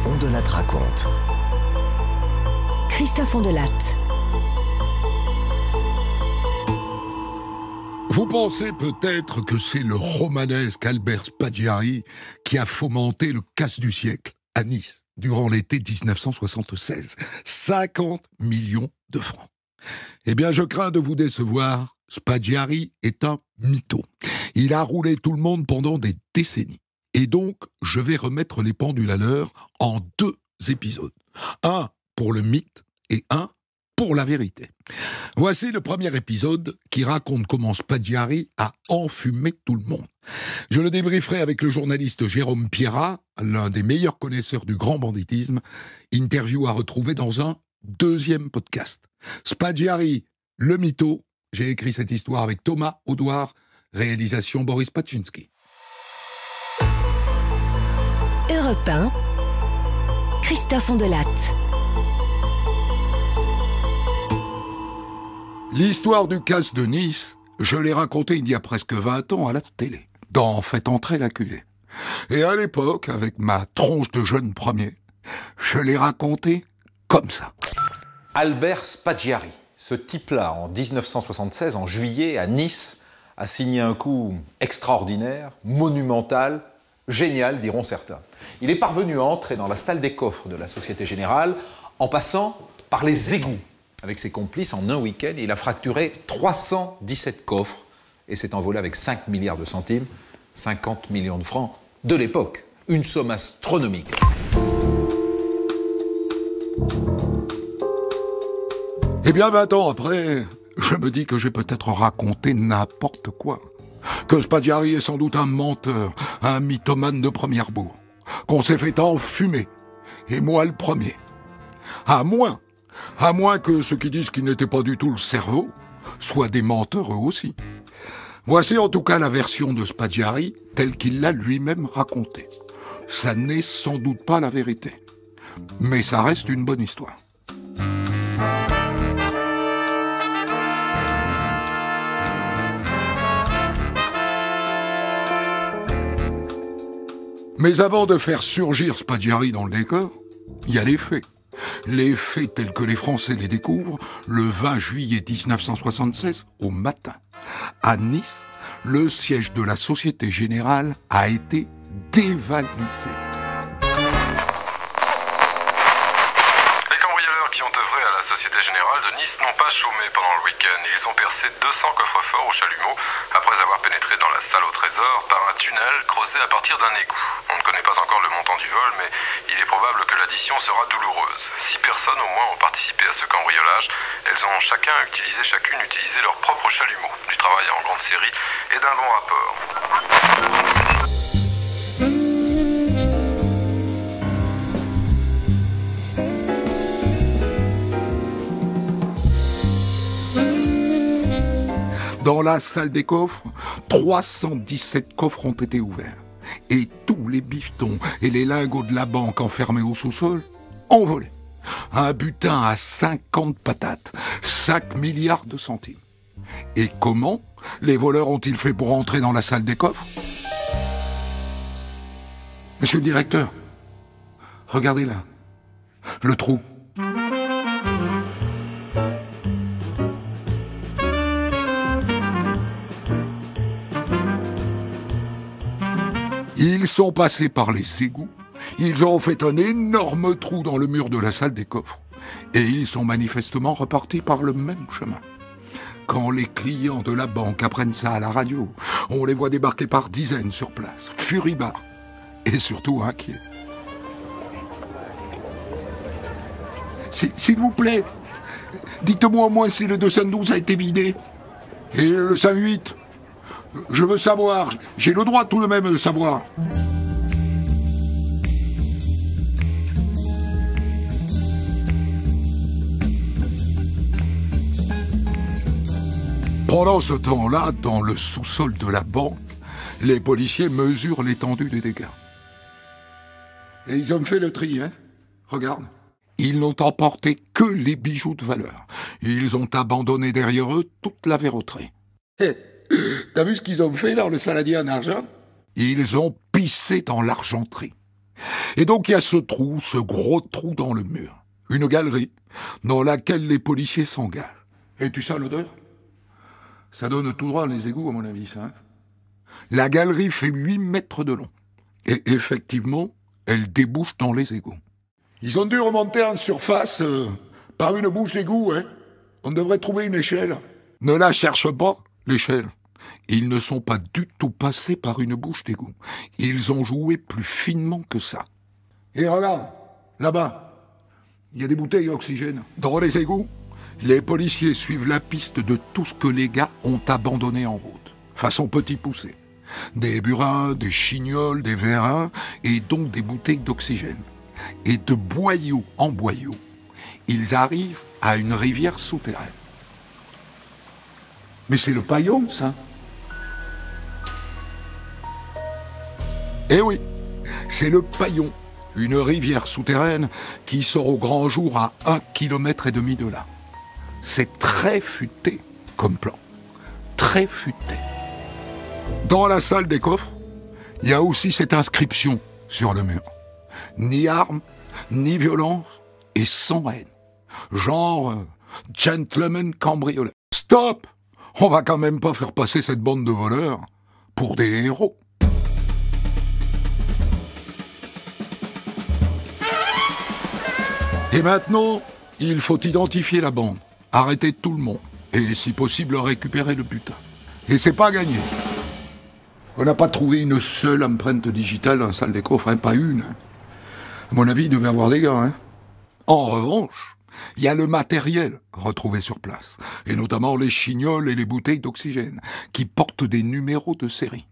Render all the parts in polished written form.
On de Latte raconte. Christophe On de Latte. Vous pensez peut-être que c'est le romanesque Albert Spaggiari qui a fomenté le casse du siècle à Nice durant l'été 1976. 50 millions de francs. Eh bien, je crains de vous décevoir. Spaggiari est un mytho. Il a roulé tout le monde pendant des décennies. Et donc, je vais remettre les pendules à l'heure en 2 épisodes. Un pour le mythe et un pour la vérité. Voici le premier épisode qui raconte comment Spaggiari a enfumé tout le monde. Je le débrieferai avec le journaliste Jérôme Pierrat, l'un des meilleurs connaisseurs du grand banditisme, interview à retrouver dans un 2e podcast. Spaggiari, le mytho. J'ai écrit cette histoire avec Thomas Audouard, réalisation Boris Paczynski. Europe 1, Christophe On de Latte. L'histoire du casse de Nice, je l'ai racontée il y a presque 20 ans à la télé, dans Faites entrer l'accusé. Et à l'époque, avec ma tronche de jeune premier, je l'ai racontée comme ça. Albert Spaggiari, ce type-là, en 1976, en juillet, à Nice, a signé un coup extraordinaire, monumental, génial, diront certains. Il est parvenu à entrer dans la salle des coffres de la Société Générale en passant par les égouts. Avec ses complices, en un week-end, il a fracturé 317 coffres et s'est envolé avec 5 milliards de centimes, 50 millions de francs de l'époque. Une somme astronomique. Eh bien, 20 ans après, je me dis que j'ai peut-être raconté n'importe quoi. Que Spaggiari est sans doute un menteur, un mythomane de première bourre. Qu'on s'est fait enfumer. Et moi le premier. À moins que ceux qui disent qu'il n'était pas du tout le cerveau soient des menteurs eux aussi. Voici en tout cas la version de Spaggiari telle qu'il l'a lui-même racontée. Ça n'est sans doute pas la vérité. Mais ça reste une bonne histoire. Mais avant de faire surgir Spaggiari dans le décor, il y a les faits. Les faits tels que les Français les découvrent le 20 juillet 1976 au matin. À Nice, le siège de la Société Générale a été dévalisé. Les cambrioleurs qui ont œuvré à la Société Générale de Nice n'ont pas chômé pendant le week-end. Ils ont percé 200 coffres-forts au chalumeau après avoir pénétré dans la salle au trésor par un tunnel creusé à partir d'un égout. On ne connaît pas encore le montant du vol, mais il est probable que l'addition sera douloureuse. 6 personnes au moins ont participé à ce cambriolage. Elles ont chacune utilisé leur propre chalumeau, du travail en grande série et d'un bon rapport. Dans la salle des coffres, 317 coffres ont été ouverts. Et tous les bifetons et les lingots de la banque enfermés au sous-sol ont volé. Un butin à 50 patates, 5 milliards de centimes. Et comment les voleurs ont-ils fait pour entrer dans la salle des coffres? Monsieur le directeur, regardez là, le trou. Ils sont passés par les égouts, ils ont fait un énorme trou dans le mur de la salle des coffres. Et ils sont manifestement repartis par le même chemin. Quand les clients de la banque apprennent ça à la radio, on les voit débarquer par dizaines sur place, furibards et surtout inquiets. S'il vous plaît, dites-moi au moins si le 212 a été vidé. Et le 58. Je veux savoir, j'ai le droit tout de même de savoir. Pendant ce temps-là, dans le sous-sol de la banque, les policiers mesurent l'étendue des dégâts. Et ils ont fait le tri, hein? Regarde. Ils n'ont emporté que les bijoux de valeur. Ils ont abandonné derrière eux toute la verroterie. T'as vu ce qu'ils ont fait dans le saladier en argent? Ils ont pissé dans l'argenterie. Et donc il y a ce trou, ce gros trou dans le mur. Une galerie dans laquelle les policiers s'engagent. Et tu sens l'odeur? Ça donne tout droit les égouts, à mon avis, ça. Hein. La galerie fait 8 mètres de long. Et effectivement, elle débouche dans les égouts. Ils ont dû remonter en surface par une bouche d'égout. Hein. On devrait trouver une échelle. Ne la cherche pas, l'échelle. Ils ne sont pas du tout passés par une bouche d'égout. Ils ont joué plus finement que ça. Et regarde, là-bas, il y a des bouteilles d'oxygène. Dans les égouts, les policiers suivent la piste de tout ce que les gars ont abandonné en route. Façon petit poussé. Des burins, des chignols, des vérins, et donc des bouteilles d'oxygène. Et de boyau en boyau, ils arrivent à une rivière souterraine. Mais c'est le Paillon, ça. Eh oui, c'est le Paillon, une rivière souterraine qui sort au grand jour à 1,5 km de là. C'est très futé comme plan. Très futé. Dans la salle des coffres, il y a aussi cette inscription sur le mur. Ni armes, ni violence, et sans haine. Genre, gentleman cambrioleur. Stop! On va quand même pas faire passer cette bande de voleurs pour des héros. Et maintenant, il faut identifier la bande, arrêter tout le monde, et si possible récupérer le butin. Et c'est pas gagné. On n'a pas trouvé une seule empreinte digitale dans la salle des coffres, hein, pas une. À mon avis, il devait y avoir des gars. Hein. En revanche, il y a le matériel retrouvé sur place, et notamment les chignols et les bouteilles d'oxygène, qui portent des numéros de série.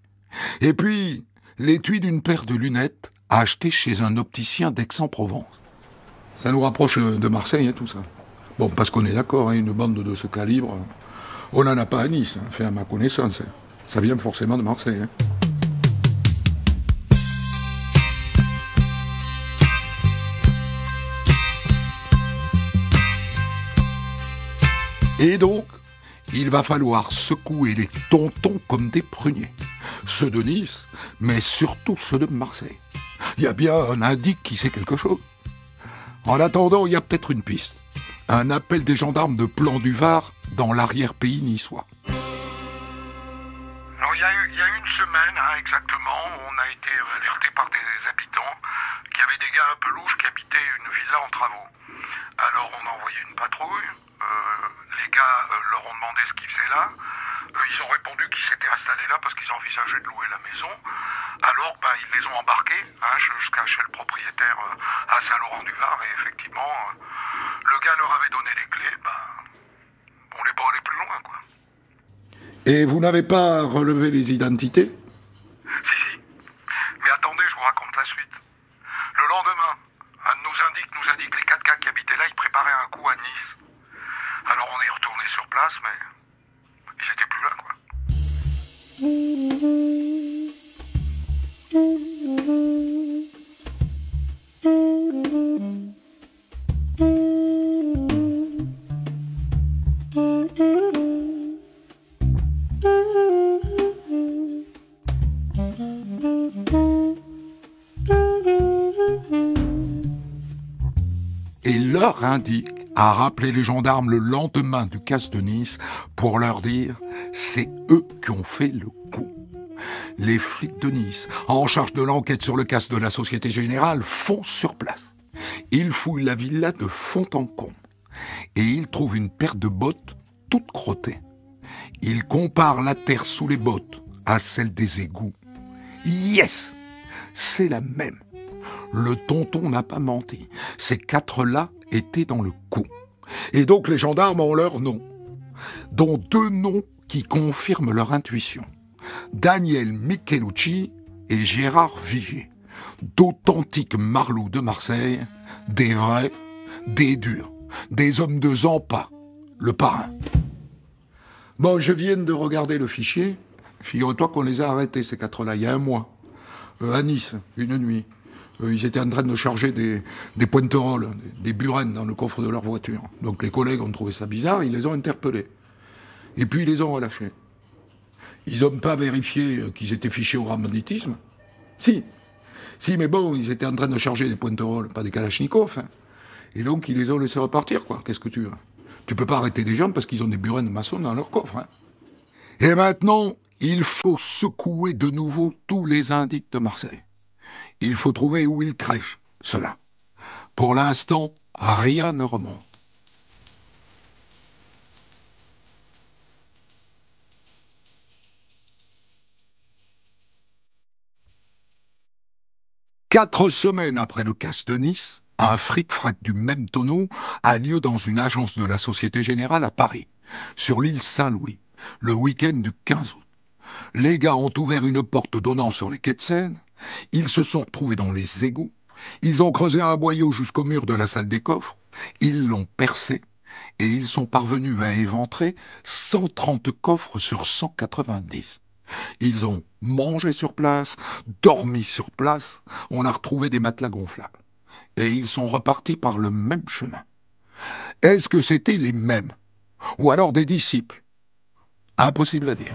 Et puis, l'étui d'une paire de lunettes achetée chez un opticien d'Aix-en-Provence. Ça nous rapproche de Marseille, hein, tout ça. Bon, parce qu'on est d'accord, hein, une bande de ce calibre, on n'en a pas à Nice, hein, fait à ma connaissance. Hein. Ça vient forcément de Marseille. Hein. Et donc, il va falloir secouer les tontons comme des pruniers. Ceux de Nice, mais surtout ceux de Marseille. Il y a bien un indice qui sait quelque chose. En attendant, il y a peut-être une piste. Un appel des gendarmes de Plan du Var dans l'arrière-pays niçois. Alors, il y a une semaine, hein, exactement, on a été alerté par des habitants qu'il y avait des gars un peu louches qui habitaient une villa en travaux. Alors, on a envoyé une patrouille. Les gars leur ont demandé ce qu'ils faisaient là. Ils ont répondu qu'ils s'étaient installés là parce qu'ils envisageaient de louer la maison. Alors, ils les ont embarqués jusqu'à chez le propriétaire à Saint-Laurent-du-Var. Et effectivement, le gars leur avait donné les clés. On n'est pas allé plus loin, quoi. Et vous n'avez pas relevé les identités? Si. Mais attendez, je vous raconte la suite. Le lendemain, un de nos indiques nous a dit que les 4 gars qui habitaient là, ils préparaient un coup à Nice. Alors on est retourné sur place, mais ils étaient plus là, quoi. Et leur indique à rappeler les gendarmes le lendemain du casse de Nice pour leur dire « c'est eux qui ont fait le coup ». Les flics de Nice, en charge de l'enquête sur le casse de la Société Générale, foncent sur place. Ils fouillent la villa de fond en comble. Et ils trouvent une paire de bottes toutes crottées. Ils comparent la terre sous les bottes à celle des égouts. Yes! C'est la même. Le tonton n'a pas menti. Ces 4-là étaient dans le coup. Et donc les gendarmes ont leurs noms, dont 2 noms qui confirment leur intuition. Daniel Michelucci et Gérard Vigier. D'authentiques marlous de Marseille, des vrais, des durs, des hommes de Zampa, le parrain. Bon, je viens de regarder le fichier. Figure-toi qu'on les a arrêtés, ces 4-là, il y a 1 mois. À Nice, une nuit. Ils étaient en train de charger des pointerolles, des burènes dans le coffre de leur voiture. Donc les collègues ont trouvé ça bizarre, ils les ont interpellés. Et puis ils les ont relâchés. Ils n'ont pas vérifié qu'ils étaient fichés au banditisme. Si, Si, mais bon, ils étaient en train de charger des pointerolles, pas des kalachnikovs. Hein. Et donc, ils les ont laissés repartir, quoi. Qu'est-ce que tu veux? Tu peux pas arrêter des gens parce qu'ils ont des burins de maçon dans leur coffre. Hein. Et maintenant, il faut secouer de nouveau tous les indices de Marseille. Il faut trouver où ils crèvent, ceux-là. Pour l'instant, rien ne remonte. Quatre semaines après le casse de Nice, un fric-frac du même tonneau a lieu dans une agence de la Société Générale à Paris, sur l'île Saint-Louis, le week-end du 15 août. Les gars ont ouvert une porte donnant sur les quais de Seine, ils se sont retrouvés dans les égouts, ils ont creusé un boyau jusqu'au mur de la salle des coffres, ils l'ont percé, et ils sont parvenus à éventrer 130 coffres sur 190. Ils ont mangé sur place, dormi sur place, on a retrouvé des matelas gonflables. Et ils sont repartis par le même chemin. Est-ce que c'était les mêmes? Ou alors des disciples? Impossible à dire.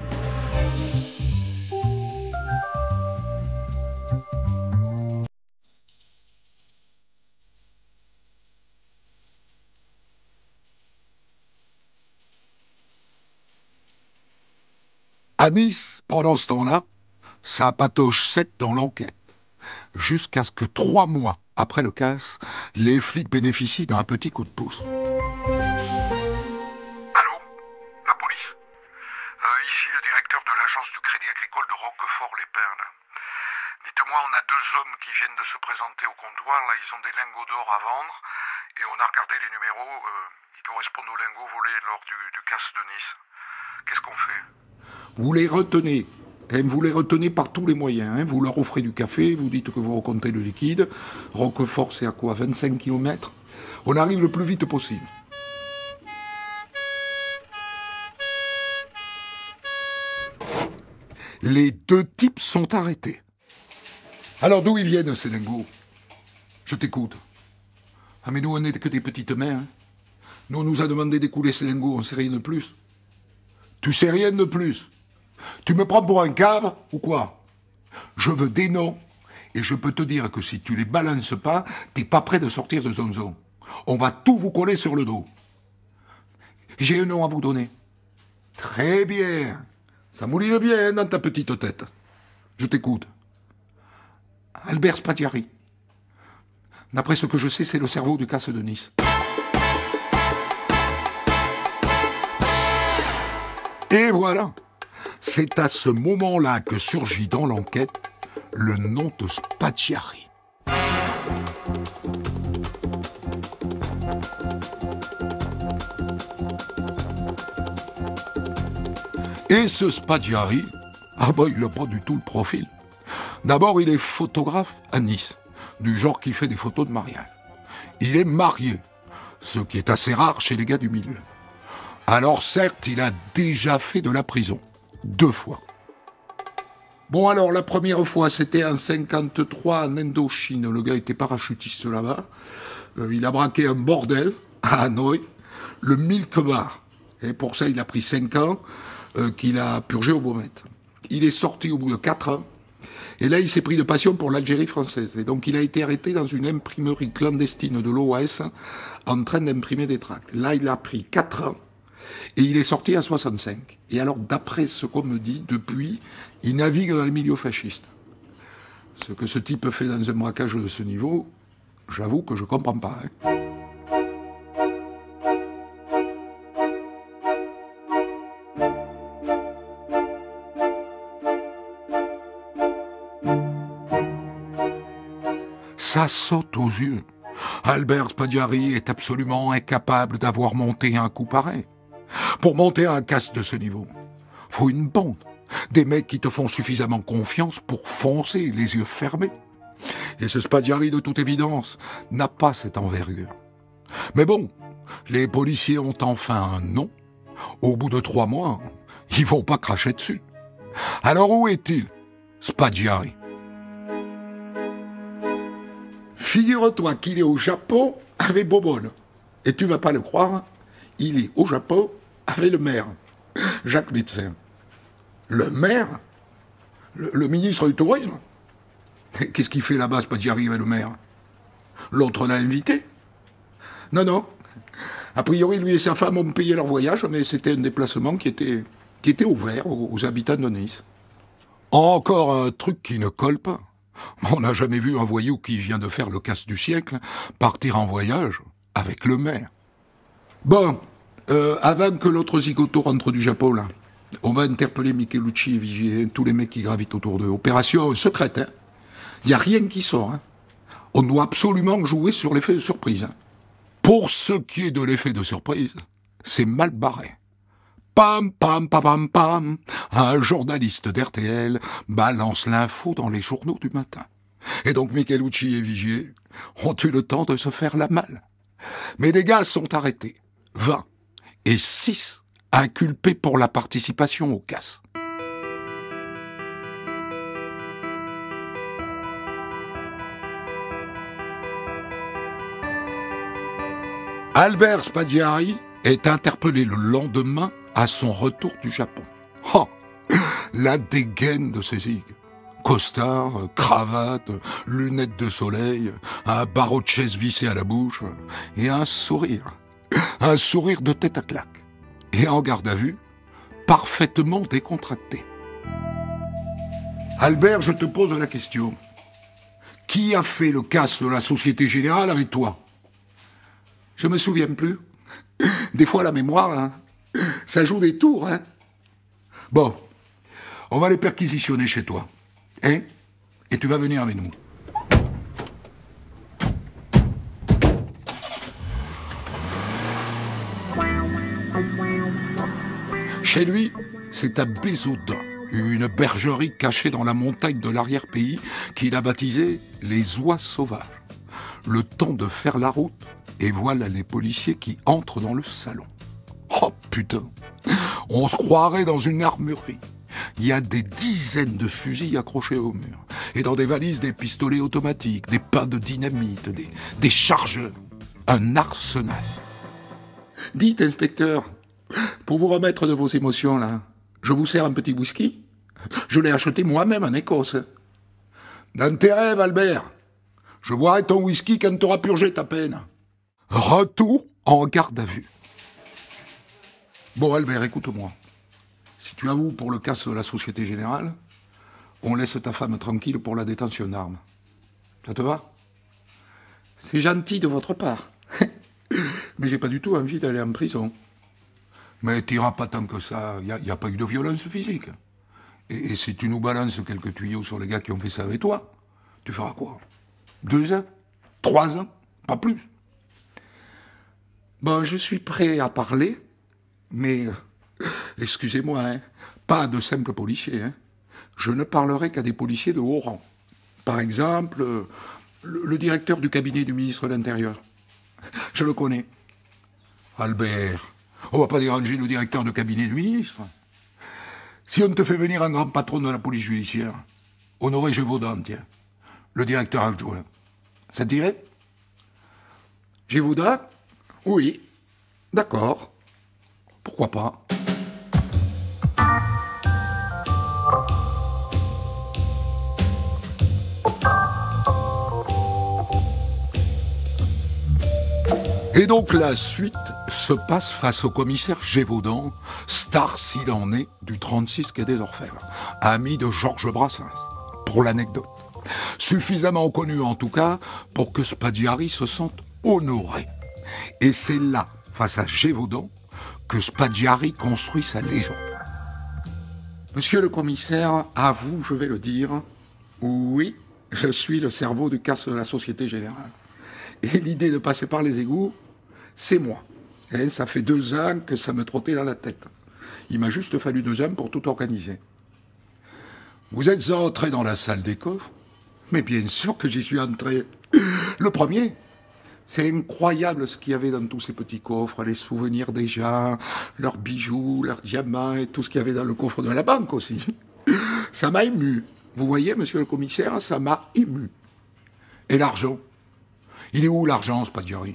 À Nice, pendant ce temps-là, ça patauge 7 dans l'enquête. Jusqu'à ce que 3 mois après le casse, les flics bénéficient d'un petit coup de pouce. Allô? La police? Ici le directeur de l'agence du Crédit Agricole de Roquefort-les-Pins. Dites-moi, on a 2 hommes qui viennent de se présenter au comptoir. Là, ils ont des lingots d'or à vendre. Et on a regardé les numéros. Ils correspondent aux lingots volés lors du casse de Nice. Qu'est-ce qu'on fait? Vous les retenez. Et vous les retenez par tous les moyens. Hein. Vous leur offrez du café, vous dites que vous recomptez le liquide. Roquefort, c'est à quoi? 25 km? On arrive le plus vite possible. Les 2 types sont arrêtés. Alors d'où ils viennent, ces lingots? Je t'écoute. Ah mais nous, on n'est que des petites mains. Hein. Nous, on nous a demandé d'écouler ces lingots, on sait rien de plus. Tu sais rien de plus. Tu me prends pour un cave ou quoi? Je veux des noms, et je peux te dire que si tu les balances pas, t'es pas prêt de sortir de Zonzon. On va tout vous coller sur le dos. J'ai un nom à vous donner. Très bien. Ça mouline bien dans ta petite tête. Je t'écoute. Albert Spaghiari. D'après ce que je sais, c'est le cerveau du casse de Nice. Et voilà. C'est à ce moment-là que surgit dans l'enquête le nom de Spaghiari. Et ce Spaghiari, il n'a pas du tout le profil. D'abord, il est photographe à Nice, du genre qui fait des photos de mariage. Il est marié, ce qui est assez rare chez les gars du milieu. Alors certes, il a déjà fait de la prison. 2 fois. Bon alors, la première fois, c'était en 53 en Indochine. Le gars était parachutiste là-bas. Il a braqué un bordel à Hanoï, le Milk Bar. Et pour ça, il a pris 5 ans qu'il a purgé au Baumette. Il est sorti au bout de 4 ans. Et là, il s'est pris de passion pour l'Algérie française. Et donc, il a été arrêté dans une imprimerie clandestine de l'OAS en train d'imprimer des tracts. Là, il a pris 4 ans. Et il est sorti à 65. Et alors, d'après ce qu'on me dit, depuis, il navigue dans les milieux fascistes. Ce que ce type fait dans un braquage de ce niveau, j'avoue que je comprends pas. Hein. Ça saute aux yeux. Albert Spaghiari est absolument incapable d'avoir monté un coup pareil. Pour monter un casse de ce niveau, faut une bande. Des mecs qui te font suffisamment confiance pour foncer les yeux fermés. Et ce Spaghiari, de toute évidence, n'a pas cette envergure. Mais bon, les policiers ont enfin un nom. Au bout de 3 mois, ils vont pas cracher dessus. Alors où est-il, Spaghiari? Figure-toi qu'il est au Japon avec Bobonne. Et tu vas pas le croire, il est au Japon avec le maire, Jacques Médecin. Le maire? Le ministre du Tourisme? Qu'est-ce qu'il fait là-bas, Spaggiari, avec le maire? L'autre l'a invité? Non, non. A priori, lui et sa femme ont payé leur voyage, mais c'était un déplacement qui était ouvert aux habitants de Nice. Encore un truc qui ne colle pas. On n'a jamais vu un voyou qui vient de faire le casse du siècle partir en voyage avec le maire. Bon, avant que l'autre zigoto rentre du Japon, là, on va interpeller Michelucci et Vigier, tous les mecs qui gravitent autour d'eux. Opération secrète, hein. Il n'y a rien qui sort, hein. On doit absolument jouer sur l'effet de surprise, hein. Pour ce qui est de l'effet de surprise, c'est mal barré. Pam, pam, pam, pam, pam, un journaliste d'RTL balance l'info dans les journaux du matin. Et donc Michelucci et Vigier ont eu le temps de se faire la malle. Mais des gars sont arrêtés, 20, et 6 inculpés pour la participation au casse. Albert Spaggiari est interpellé le lendemain à son retour du Japon. Oh, la dégaine de ces zigues. Costard, cravate, lunettes de soleil, un barreau de chaise vissé à la bouche et un sourire. Un sourire de tête à claque. Et en garde à vue, parfaitement décontracté. Albert, je te pose la question. Qui a fait le casse de la Société Générale avec toi? Je me souviens plus. Des fois, la mémoire, hein, ça joue des tours, hein. Bon, on va les perquisitionner chez toi, hein, et tu vas venir avec nous. Chez lui, c'est à Bézoudin, une bergerie cachée dans la montagne de l'arrière-pays qu'il a baptisée les Oies Sauvages. Le temps de faire la route, et voilà les policiers qui entrent dans le salon. Oh putain, on se croirait dans une armurerie. Il y a des dizaines de fusils accrochés au mur. Et dans des valises, des pistolets automatiques, des pains de dynamite, des chargeurs. Un arsenal. Dites, inspecteur, pour vous remettre de vos émotions, là, je vous sers un petit whisky? Je l'ai acheté moi-même en Écosse. Dans tes rêves, Albert. Je boirai ton whisky quand t'auras purgé ta peine. Retour en garde à vue. Bon, Albert, écoute-moi. Si tu avoues pour le casse de la Société Générale, on laisse ta femme tranquille pour la détention d'armes. Ça te va? C'est gentil de votre part. Mais j'ai pas du tout envie d'aller en prison. Mais t'iras pas tant que ça. Il n'y a pas eu de violence physique. Et si tu nous balances quelques tuyaux sur les gars qui ont fait ça avec toi, tu feras quoi? 2 ans? 3 ans? Pas plus. Bon, je suis prêt à parler, mais, excusez-moi, hein, pas de simples policiers. Hein. Je ne parlerai qu'à des policiers de haut rang. Par exemple, le directeur du cabinet du ministre de l'Intérieur. Je le connais. Albert, on va pas déranger le directeur de cabinet du ministre. Si on te fait venir un grand patron de la police judiciaire, Honoré Gévaudan, tiens, le directeur adjoint, ça te dirait? Gévaudan? Oui, d'accord. Pourquoi pas? Et donc la suite se passe face au commissaire Gévaudan, star s'il en est du 36 quai des Orfèvres, ami de Georges Brassens, pour l'anecdote. Suffisamment connu en tout cas pour que Spaggiari se sente honoré. Et c'est là, face à Gévaudan, que Spaggiari construit sa légende. Monsieur le commissaire, à vous, je vais le dire, oui, je suis le cerveau du casse de la Société Générale. Et l'idée de passer par les égouts, c'est moi. Et ça fait 2 ans que ça me trottait dans la tête. Il m'a juste fallu 2 ans pour tout organiser. Vous êtes entré dans la salle des coffres? Mais bien sûr que j'y suis entré. Le premier. C'est incroyable ce qu'il y avait dans tous ces petits coffres, les souvenirs des gens, leurs bijoux, leurs diamants et tout ce qu'il y avait dans le coffre de la banque aussi. Ça m'a ému. Vous voyez, monsieur le commissaire, ça m'a ému. Et l'argent? Il est où l'argent, Spaggiari?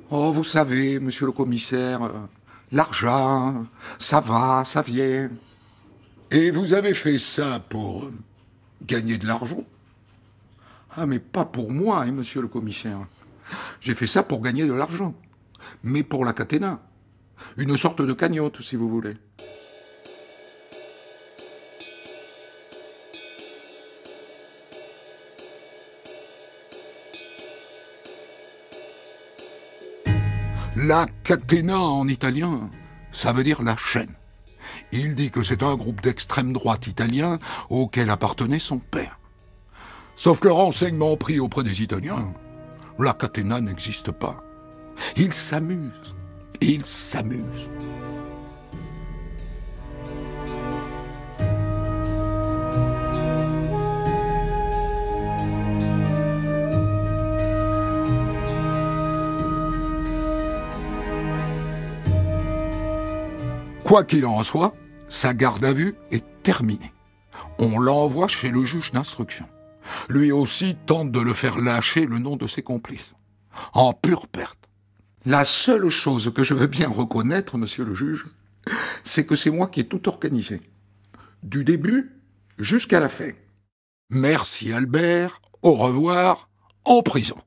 Oh, vous savez, monsieur le commissaire, l'argent, ça va, ça vient. Et vous avez fait ça pour gagner de l'argent? Ah, mais pas pour moi, hein, monsieur le commissaire. J'ai fait ça pour gagner de l'argent. Mais pour la catena. Une sorte de cagnotte, si vous voulez. La catena en italien, ça veut dire la chaîne. Il dit que c'est un groupe d'extrême droite italien auquel appartenait son père. Sauf que renseignement pris auprès des Italiens, la catena n'existe pas. Ils s'amusent. Ils s'amusent. Quoi qu'il en soit, sa garde à vue est terminée. On l'envoie chez le juge d'instruction. Lui aussi tente de le faire lâcher le nom de ses complices. En pure perte. La seule chose que je veux bien reconnaître, monsieur le juge, c'est que c'est moi qui ai tout organisé. Du début jusqu'à la fin. Merci Albert, au revoir, en prison.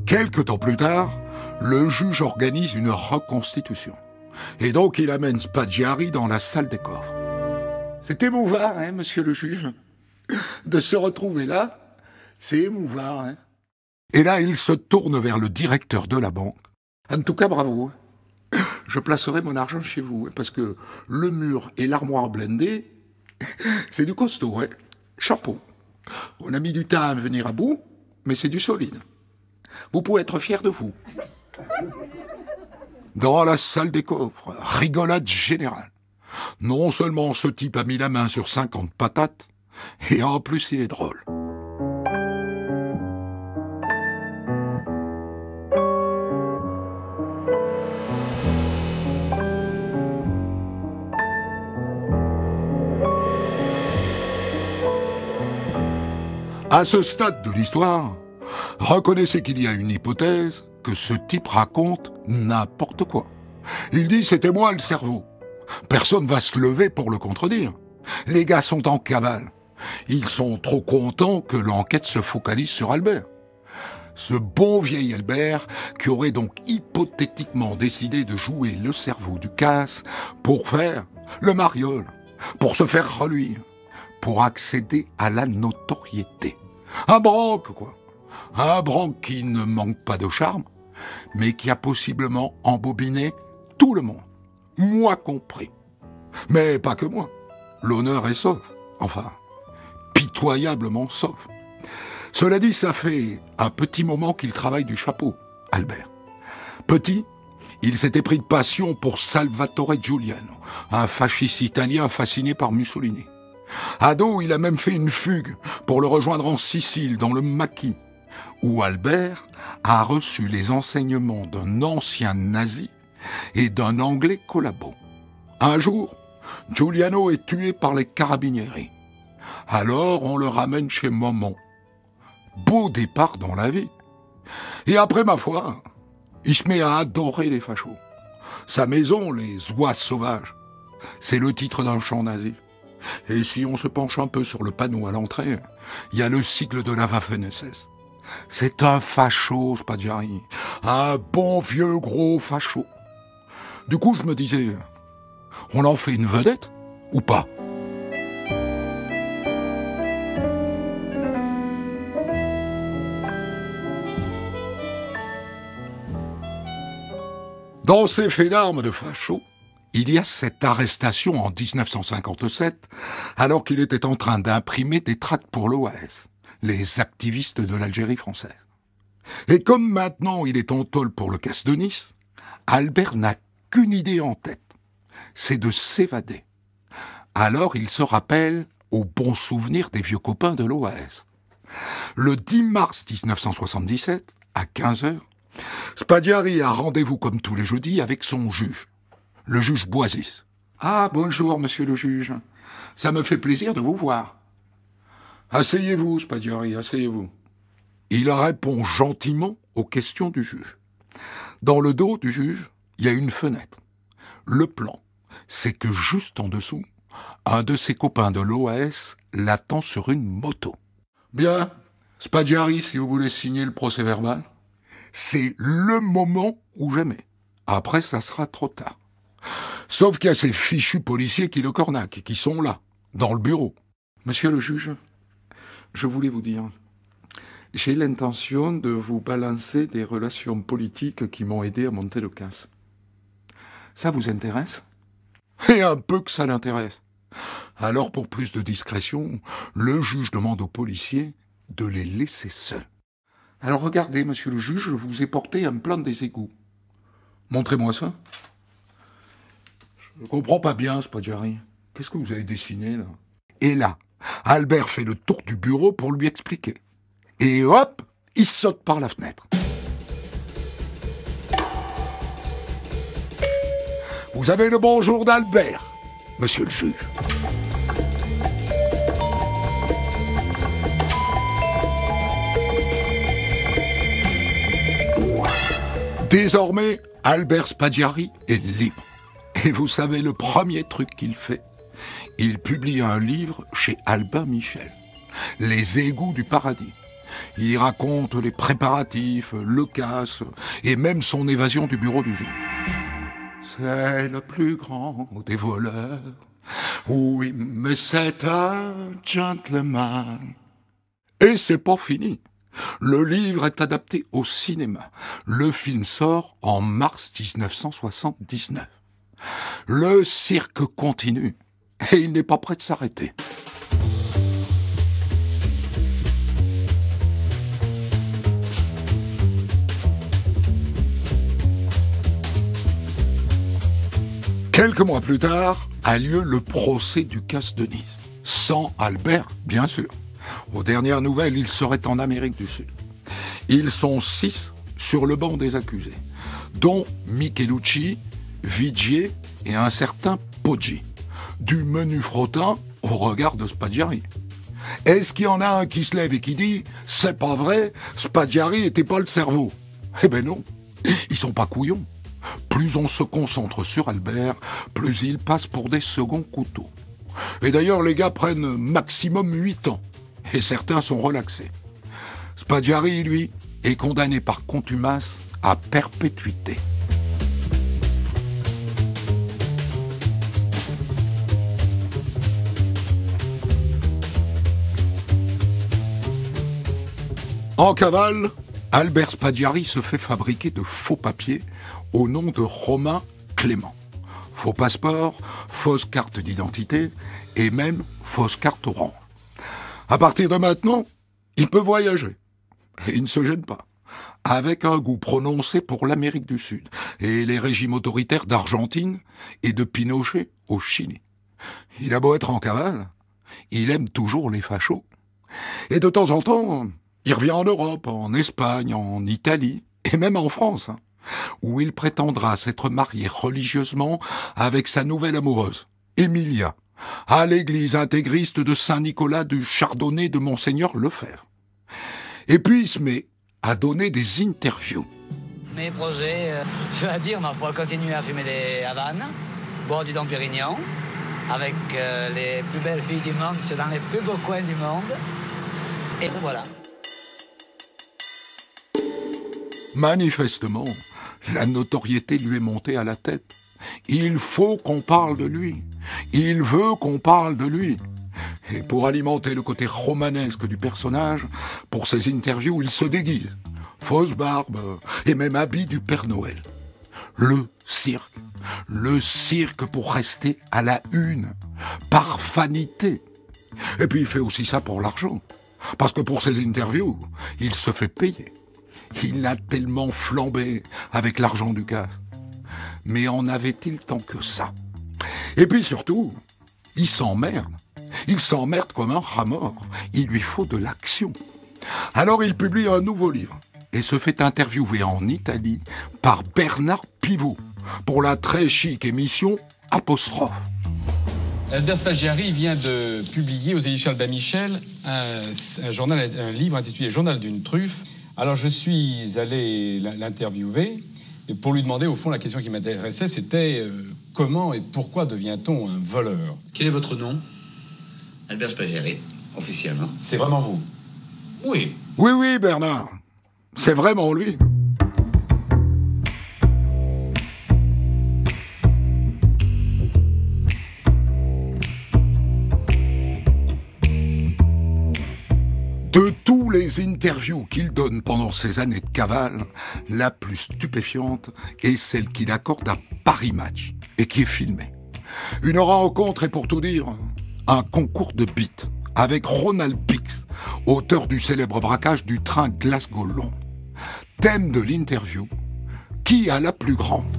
Quelque temps plus tard, le juge organise une reconstitution. Et donc il amène Spaggiari dans la salle des coffres. C'est émouvant, hein, monsieur le juge? De se retrouver là, c'est émouvant, hein. Et là, il se tourne vers le directeur de la banque. En tout cas, bravo. Je placerai mon argent chez vous, parce que le mur et l'armoire blindée, c'est du costaud, hein. Chapeau. On a mis du temps à venir à bout, mais c'est du solide. Vous pouvez être fier de vous. Dans la salle des coffres, rigolade générale. Non seulement ce type a mis la main sur 50 patates, et en plus il est drôle. À ce stade de l'histoire, reconnaissez qu'il y a une hypothèse que ce type raconte n'importe quoi. Il dit « c'était moi le cerveau ». Personne va se lever pour le contredire. Les gars sont en cavale. Ils sont trop contents que l'enquête se focalise sur Albert. Ce bon vieil Albert qui aurait donc hypothétiquement décidé de jouer le cerveau du casse pour faire le mariole, pour se faire reluire, pour accéder à la notoriété. Un branque, quoi. Un branque qui ne manque pas de charme, mais qui a possiblement embobiné tout le monde, moi compris. Mais pas que moi. L'honneur est sauf. Enfin, pitoyablement sauf. Cela dit, ça fait un petit moment qu'il travaille du chapeau, Albert. Petit, il s'était pris de passion pour Salvatore Giuliano, un fasciste italien fasciné par Mussolini. Ado, il a même fait une fugue pour le rejoindre en Sicile, dans le Maquis, où Albert a reçu les enseignements d'un ancien nazi et d'un anglais collabo. Un jour, Giuliano est tué par les carabinieri. Alors on le ramène chez Maman. Beau départ dans la vie. Et après, ma foi, il se met à adorer les fachos. Sa maison, les oies sauvages, c'est le titre d'un chant nazi. Et si on se penche un peu sur le panneau à l'entrée, il y a le sigle de la Waffen-SS. C'est un facho, Spaggiari. Un bon vieux gros facho. Du coup, je me disais, on en fait une vedette ou pas? Dans ces faits d'armes de facho, il y a cette arrestation en 1957, alors qu'il était en train d'imprimer des tracts pour l'OAS, les activistes de l'Algérie française. Et comme maintenant il est en tôle pour le casse de Nice, Albert n'a qu'une idée en tête, c'est de s'évader. Alors il se rappelle au bon souvenir des vieux copains de l'OAS. Le 10 mars 1977, à 15h, Spaggiari a rendez-vous comme tous les jeudis avec son juge, le juge Boisis. « Ah, bonjour, monsieur le juge. Ça me fait plaisir de vous voir. »« Asseyez-vous, Spaggiari, asseyez-vous. » Il répond gentiment aux questions du juge. Dans le dos du juge, il y a une fenêtre. Le plan, c'est que juste en dessous, un de ses copains de l'OAS l'attend sur une moto. Bien, Spaggiari, si vous voulez signer le procès-verbal, c'est le moment ou jamais. Après, ça sera trop tard. Sauf qu'il y a ces fichus policiers qui le cornaquent et qui sont là, dans le bureau. Monsieur le juge, je voulais vous dire, j'ai l'intention de vous balancer des relations politiques qui m'ont aidé à monter le casse. Ça vous intéresse? Et un peu que ça l'intéresse. Alors, pour plus de discrétion, le juge demande aux policiers de les laisser seuls. Alors regardez, monsieur le juge, je vous ai porté un plan des égouts. Montrez-moi ça. Je ne comprends pas bien, Spaggiari. Qu'est-ce que vous avez dessiné, là? Et là, Albert fait le tour du bureau pour lui expliquer. Et hop, il saute par la fenêtre. Vous avez le bonjour d'Albert, monsieur le juge. Désormais, Albert Spaggiari est libre. Et vous savez le premier truc qu'il fait? Il publie un livre chez Albin Michel, Les égouts du paradis. Il y raconte les préparatifs, le casse, et même son évasion du bureau du juge. C'est le plus grand des voleurs, oui, mais c'est un gentleman. Et c'est pas fini. Le livre est adapté au cinéma. Le film sort en mars 1979. Le cirque continue, et il n'est pas prêt de s'arrêter. Quelques mois plus tard, a lieu le procès du casse de Nice. Sans Albert, bien sûr. Aux dernières nouvelles, il serait en Amérique du Sud. Ils sont 6 sur le banc des accusés, dont Michelucci, Vigier et un certain Poggi. Du menu frottin au regard de Spaggiari. Est-ce qu'il y en a un qui se lève et qui dit « C'est pas vrai, Spaggiari était pas le cerveau ». Eh ben non, ils sont pas couillons. Plus on se concentre sur Albert, plus il passe pour des seconds couteaux. Et d'ailleurs, les gars prennent maximum 8 ans. Et certains sont relaxés. Spaggiari, lui, est condamné par contumace à perpétuité. En cavale, Albert Spaggiari se fait fabriquer de faux papiers au nom de Romain Clément. Faux passeport, fausse carte d'identité et même fausse carte orange. À partir de maintenant, il peut voyager. Et il ne se gêne pas. Avec un goût prononcé pour l'Amérique du Sud et les régimes autoritaires d'Argentine et de Pinochet au Chili. Il a beau être en cavale, il aime toujours les fachos. Et de temps en temps, il revient en Europe, en Espagne, en Italie et même en France, où il prétendra s'être marié religieusement avec sa nouvelle amoureuse, Emilia, à l'église intégriste de Saint-Nicolas du Chardonnay de Monseigneur Lefebvre. Et puis il se met à donner des interviews. Mes projets, c'est-à-dire, on va continuer à fumer des Havanes, boire du Dom Pérignon, avec les plus belles filles du monde, dans les plus beaux coins du monde. Et voilà. Manifestement, la notoriété lui est montée à la tête. Il faut qu'on parle de lui. Il veut qu'on parle de lui. Et pour alimenter le côté romanesque du personnage, pour ses interviews, il se déguise. Fausse barbe et même habit du Père Noël. Le cirque pour rester à la une, par vanité. Et puis il fait aussi ça pour l'argent. Parce que pour ses interviews, il se fait payer. Il a tellement flambé avec l'argent du casse. Mais en avait-il tant que ça? Et puis surtout, il s'emmerde. Il s'emmerde comme un rat mort. Il lui faut de l'action. Alors il publie un nouveau livre et se fait interviewer en Italie par Bernard Pivot pour la très chic émission Apostrophe. Albert Spaggiari vient de publier aux éditions Albin Michel un livre intitulé Journal d'une truffe, Alors je suis allé l'interviewer et pour lui demander, au fond, la question qui m'intéressait, c'était comment et pourquoi devient-on un voleur? Quel est votre nom? Albert Spaghiari, officiellement. C'est vraiment vous? Oui. Oui, oui, Bernard. C'est vraiment lui. De tous les interviews qu'il donne pendant ces années de cavale, la plus stupéfiante est celle qu'il accorde à Paris Match et qui est filmée. Une rencontre est, pour tout dire, un concours de beats avec Ronald Bix, auteur du célèbre braquage du train Glasgow-Londres. Thème de l'interview, qui a la plus grande?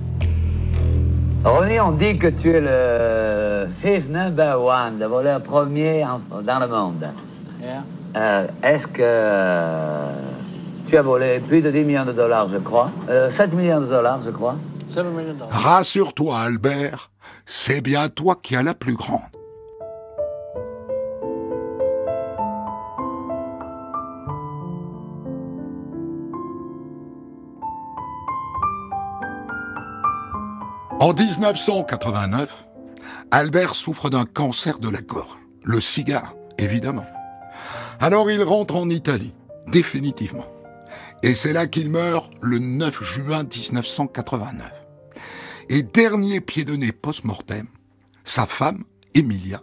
Ronnie, on dit que tu es le fifth number one, le voleur premier dans le monde. Yeah. Est-ce que tu as volé plus de 10 millions de dollars, je crois? 7 millions de dollars, je crois. 7 million dollars. Rassure-toi, Albert, c'est bien toi qui as la plus grande. En 1989, Albert souffre d'un cancer de la gorge, le cigare, évidemment. Alors il rentre en Italie, définitivement. Et c'est là qu'il meurt le 9 juin 1989. Et dernier pied de nez post-mortem, sa femme, Emilia,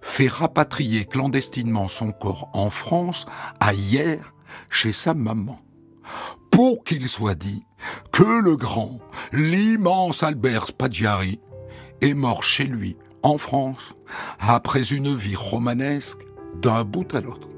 fait rapatrier clandestinement son corps en France, à Hyères, chez sa maman. Pour qu'il soit dit que le grand, l'immense Albert Spaggiari est mort chez lui, en France, après une vie romanesque d'un bout à l'autre.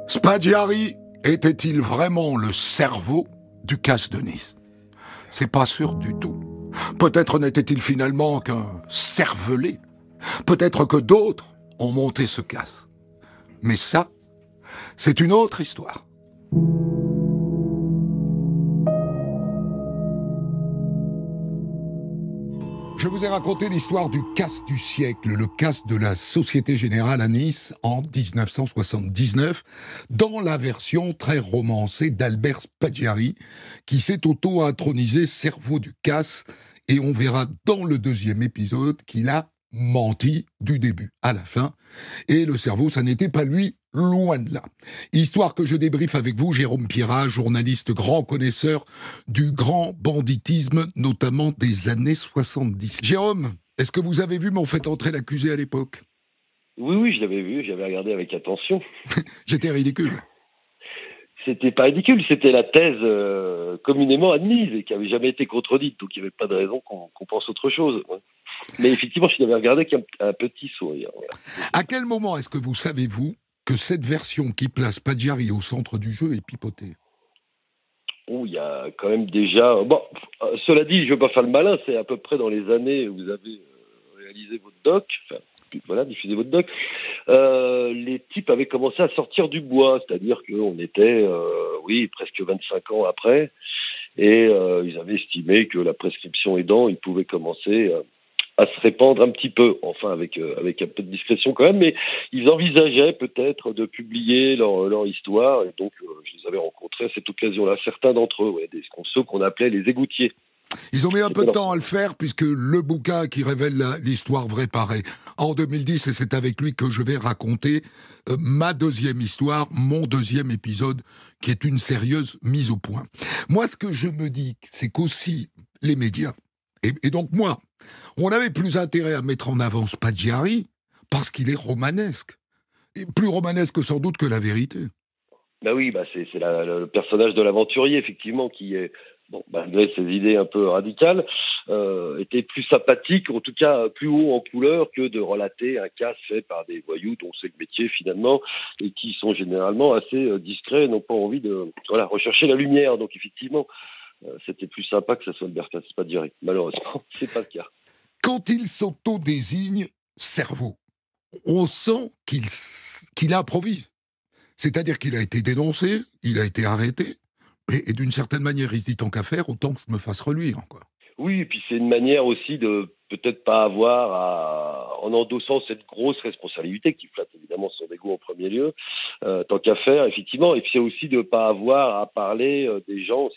Spaggiari était-il vraiment le cerveau du casse de Nice? C'est pas sûr du tout. Peut-être n'était-il finalement qu'un cervelet. Peut-être que d'autres ont monté ce casse. Mais ça, c'est une autre histoire. Je vous ai raconté l'histoire du casse du siècle, le casse de la Société Générale à Nice en 1979, dans la version très romancée d'Albert Spaggiari, qui s'est auto-intronisé cerveau du casse, et on verra dans le deuxième épisode qu'il a menti du début à la fin, et le cerveau, ça n'était pas lui, loin de là. Histoire que je débriefe avec vous, Jérôme Pierrat, journaliste grand connaisseur du grand banditisme, notamment des années 70. Jérôme, est-ce que vous avez vu mon fait entrer l'accusé à l'époque? Oui, je l'avais vu, j'avais regardé avec attention. J'étais ridicule. C'était pas ridicule, c'était la thèse communément admise et qui avait jamais été contredite, donc il n'y avait pas de raison qu'on pense autre chose. Mais effectivement, je l'avais regardé avec un petit sourire. Voilà. À quel moment est-ce que vous savez-vous que cette version qui place Spaggiari au centre du jeu est pipotée? Oh, il y a quand même déjà... Bon, cela dit, je ne veux pas faire le malin, c'est à peu près dans les années où vous avez réalisé votre doc, enfin, voilà, diffusé votre doc, les types avaient commencé à sortir du bois, c'est-à-dire qu'on était, presque 25 ans après, et ils avaient estimé que la prescription aidant, ils pouvaient commencer à se répandre un petit peu, enfin avec un peu de discrétion quand même, mais ils envisageaient peut-être de publier leur histoire, et donc je les avais rencontrés à cette occasion-là, certains d'entre eux, ceux qu'on appelait les égoutiers. Ils ont mis un peu de temps à le faire, puisque le bouquin qui révèle l'histoire vraie paraît en 2010, et c'est avec lui que je vais raconter ma deuxième histoire, mon deuxième épisode, qui est une sérieuse mise au point. Moi, ce que je me dis, c'est qu'aussi les médias, et donc moi, on avait plus intérêt à mettre en avant Spaggiari, parce qu'il est romanesque. Et plus romanesque sans doute que la vérité. Ben oui, c'est le personnage de l'aventurier, effectivement, qui est... Bon, malgré ses idées un peu radicales, était plus sympathique, en tout cas plus haut en couleur, que de relater un casse fait par des voyous dont c'est le métier finalement, et qui sont généralement assez discrets, n'ont pas envie de rechercher la lumière. Donc effectivement, c'était plus sympa que ça soit Albert Spaggiari. Malheureusement, c'est pas le cas. Quand il s'auto-désigne cerveau, on sent qu'il improvise. C'est-à-dire qu'il a été dénoncé, il a été arrêté, Et d'une certaine manière, il se dit tant qu'à faire, autant que je me fasse reluire, quoi. Oui, et puis c'est une manière aussi de peut-être pas avoir en endossant cette grosse responsabilité qui flatte évidemment son ego en premier lieu, tant qu'à faire, effectivement. Et puis c'est aussi de pas avoir à parler des gens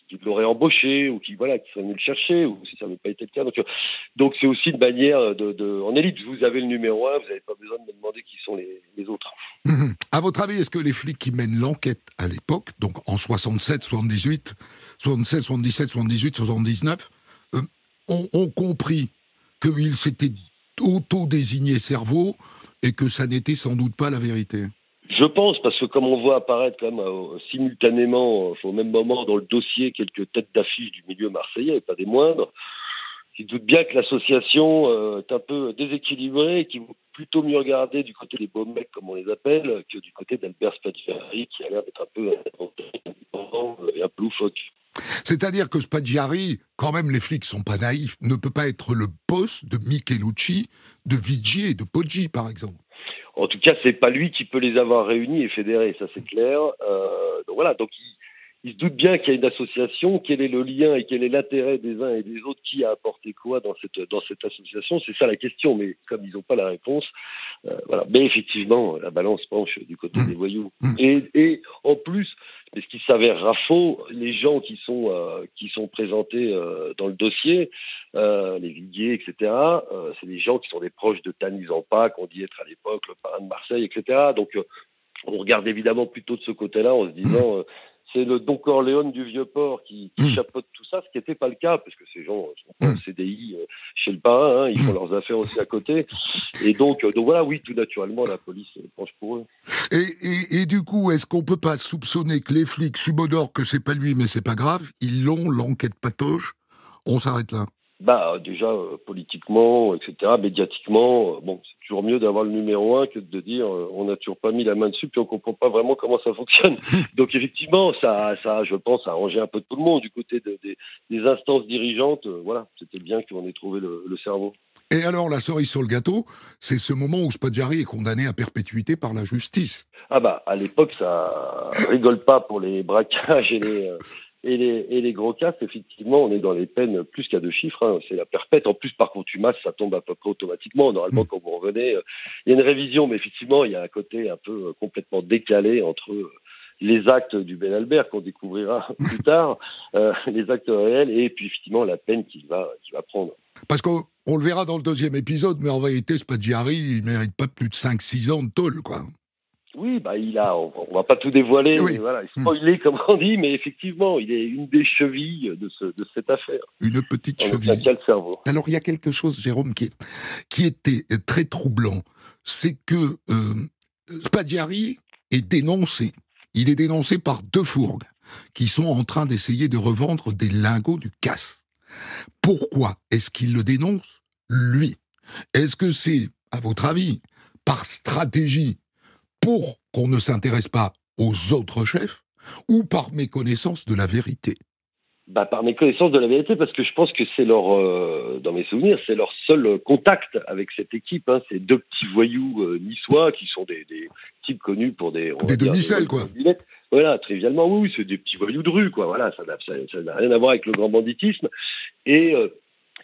qui l'auraient embauché ou qui seraient venus le chercher ou si ça n'avait pas été le cas. Donc c'est aussi une manière en élite. Vous avez le numéro 1, vous n'avez pas besoin de me demander qui sont les autres. À votre avis, est-ce que les flics qui mènent l'enquête à l'époque, donc en 67, 78, 76, 77, 78, 79, ont compris qu'ils s'étaient auto-désignés cerveau et que ça n'était sans doute pas la vérité? Je pense, parce que comme on voit apparaître quand même simultanément, au même moment dans le dossier, quelques têtes d'affiche du milieu marseillais, et pas des moindres, qui doutent bien que l'association est un peu déséquilibrée et qu'il vaut plutôt mieux regarder du côté des beaux mecs, comme on les appelle, que du côté d'Albert Spaggiari, qui a l'air d'être un peu indépendant et un peu loufoque. C'est-à-dire que Spaggiari, quand même les flics sont pas naïfs, ne peut pas être le boss de Michelucci, de Vigier et de Poggi, par exemple. En tout cas, c'est pas lui qui peut les avoir réunis et fédérés, ça c'est clair. Donc il se doute bien qu'il y a une association, quel est le lien et quel est l'intérêt des uns et des autres, qui a apporté quoi dans cette association, c'est ça la question, mais comme ils n'ont pas la réponse, Mais effectivement, la balance penche du côté des voyous. Et en plus, mais ce qui s'avérera faux, les gens qui sont présentés dans le dossier, les Viguier, etc., c'est des gens qui sont des proches de Tanis Zampa, qu'on dit être à l'époque le parrain de Marseille, etc. Donc on regarde évidemment plutôt de ce côté-là en se disant c'est le Don Corleone du Vieux-Port qui chapeaute tout ça, ce qui n'était pas le cas, parce que ces gens sont pas en CDI chez le parrain, ils font leurs affaires aussi à côté. Et donc voilà, oui, tout naturellement, la police penche pour eux. Et du coup, est-ce qu'on peut pas soupçonner que les flics subodorent que c'est pas lui, mais c'est pas grave, ils l'ont, l'enquête patoche, on s'arrête là? Déjà, politiquement, etc., médiatiquement, c'est toujours mieux d'avoir le numéro 1 que de dire on n'a toujours pas mis la main dessus puis on comprend pas vraiment comment ça fonctionne. Donc effectivement, ça, je pense, a arrangé un peu tout le monde du côté des instances dirigeantes. C'était bien qu'on ait trouvé le cerveau. Et alors, la cerise sur le gâteau, c'est ce moment où Spaggiari est condamné à perpétuité par la justice. À l'époque, ça rigole pas pour les braquages et les gros cas, effectivement, on est dans les peines plus qu'à 2 chiffres. C'est la perpète. En plus, par contumace, ça tombe à peu près automatiquement. Normalement, quand vous revenez, il y a une révision, mais effectivement, il y a un côté un peu complètement décalé entre les actes du Ben Albert qu'on découvrira plus tard, les actes réels, et puis effectivement la peine qu'il va prendre. Parce qu'on le verra dans le 2e épisode, mais en vérité, Spaggiari, il mérite pas plus de 5-6 ans de tôle, quoi. Oui, on va pas tout dévoiler, spoiler comme on dit, mais effectivement, il est une des chevilles de cette affaire. Une petite cheville. Le cerveau. Alors, il y a quelque chose, Jérôme, qui était très troublant, c'est que Spaggiari est dénoncé. Il est dénoncé par 2 fourgues qui sont en train d'essayer de revendre des lingots du casse. Pourquoi est-ce qu'il le dénonce, lui? Est-ce que c'est, à votre avis, par stratégie, pour qu'on ne s'intéresse pas aux autres chefs, ou par méconnaissance de la vérité? Par méconnaissance de la vérité, parce que je pense que c'est dans mes souvenirs, c'est leur seul contact avec cette équipe. Ces 2 petits voyous niçois qui sont des types connus pour des demi-selles, quoi. Voilà, trivialement, oui, c'est des petits voyous de rue, quoi. Voilà, ça n'a rien à voir avec le grand banditisme. Et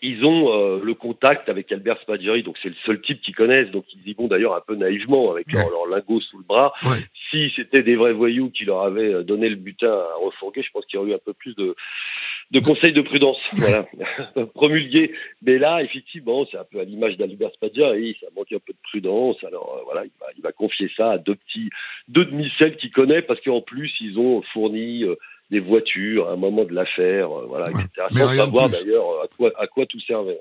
ils ont le contact avec Albert Spaggiari, donc c'est le seul type qu'ils connaissent, donc ils y vont d'ailleurs un peu naïvement avec leur lingot sous le bras. Ouais. Si c'était des vrais voyous qui leur avaient donné le butin à refourguer, je pense qu'il y aurait eu un peu plus de conseils de prudence, promulgués. Mais là, effectivement, c'est un peu à l'image d'Albert Spaggiari, ça manque un peu de prudence. Alors il va confier ça à 2 demi-selles qu'il connaît, parce qu'en plus ils ont fourni des voitures à un moment de l'affaire, etc. Sans savoir d'ailleurs à quoi tout servait.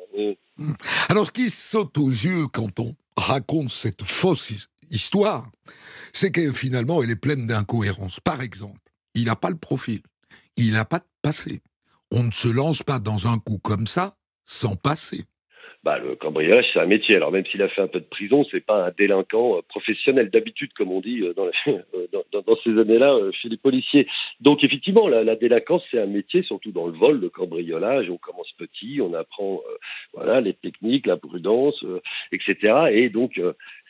Alors, ce qui saute aux yeux quand on raconte cette fausse histoire, c'est que finalement, elle est pleine d'incohérences. Par exemple, il n'a pas le profil, il n'a pas de passé. On ne se lance pas dans un coup comme ça sans passé. Le cambriolage, c'est un métier. Alors même s'il a fait un peu de prison, c'est pas un délinquant professionnel d'habitude, comme on dit dans ces années-là chez les policiers. Donc effectivement, la délinquance, c'est un métier, surtout dans le vol, le cambriolage. On commence petit, on apprend Voilà, les techniques, la prudence, etc. Et donc,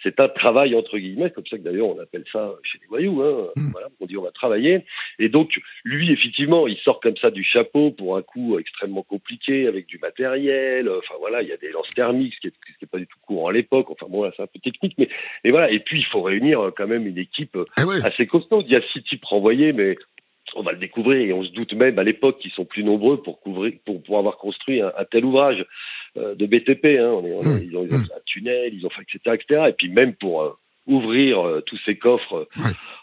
c'est un travail entre guillemets, comme ça que d'ailleurs on appelle ça chez les voyous. Voilà, on dit on va travailler. Et donc, lui, effectivement, il sort comme ça du chapeau pour un coup extrêmement compliqué avec du matériel. Enfin voilà, il y a des lances thermiques, ce qui est pas du tout courant à l'époque. Enfin bon, là, c'est un peu technique, mais voilà. Et puis, il faut réunir quand même une équipe assez costaud. Il y a 6 types renvoyés, mais on va le découvrir et on se doute même à l'époque qu'ils sont plus nombreux pour avoir construit un tel ouvrage de BTP. Ils ont fait un tunnel, ils ont fait etc. Et puis même pour ouvrir tous ces coffres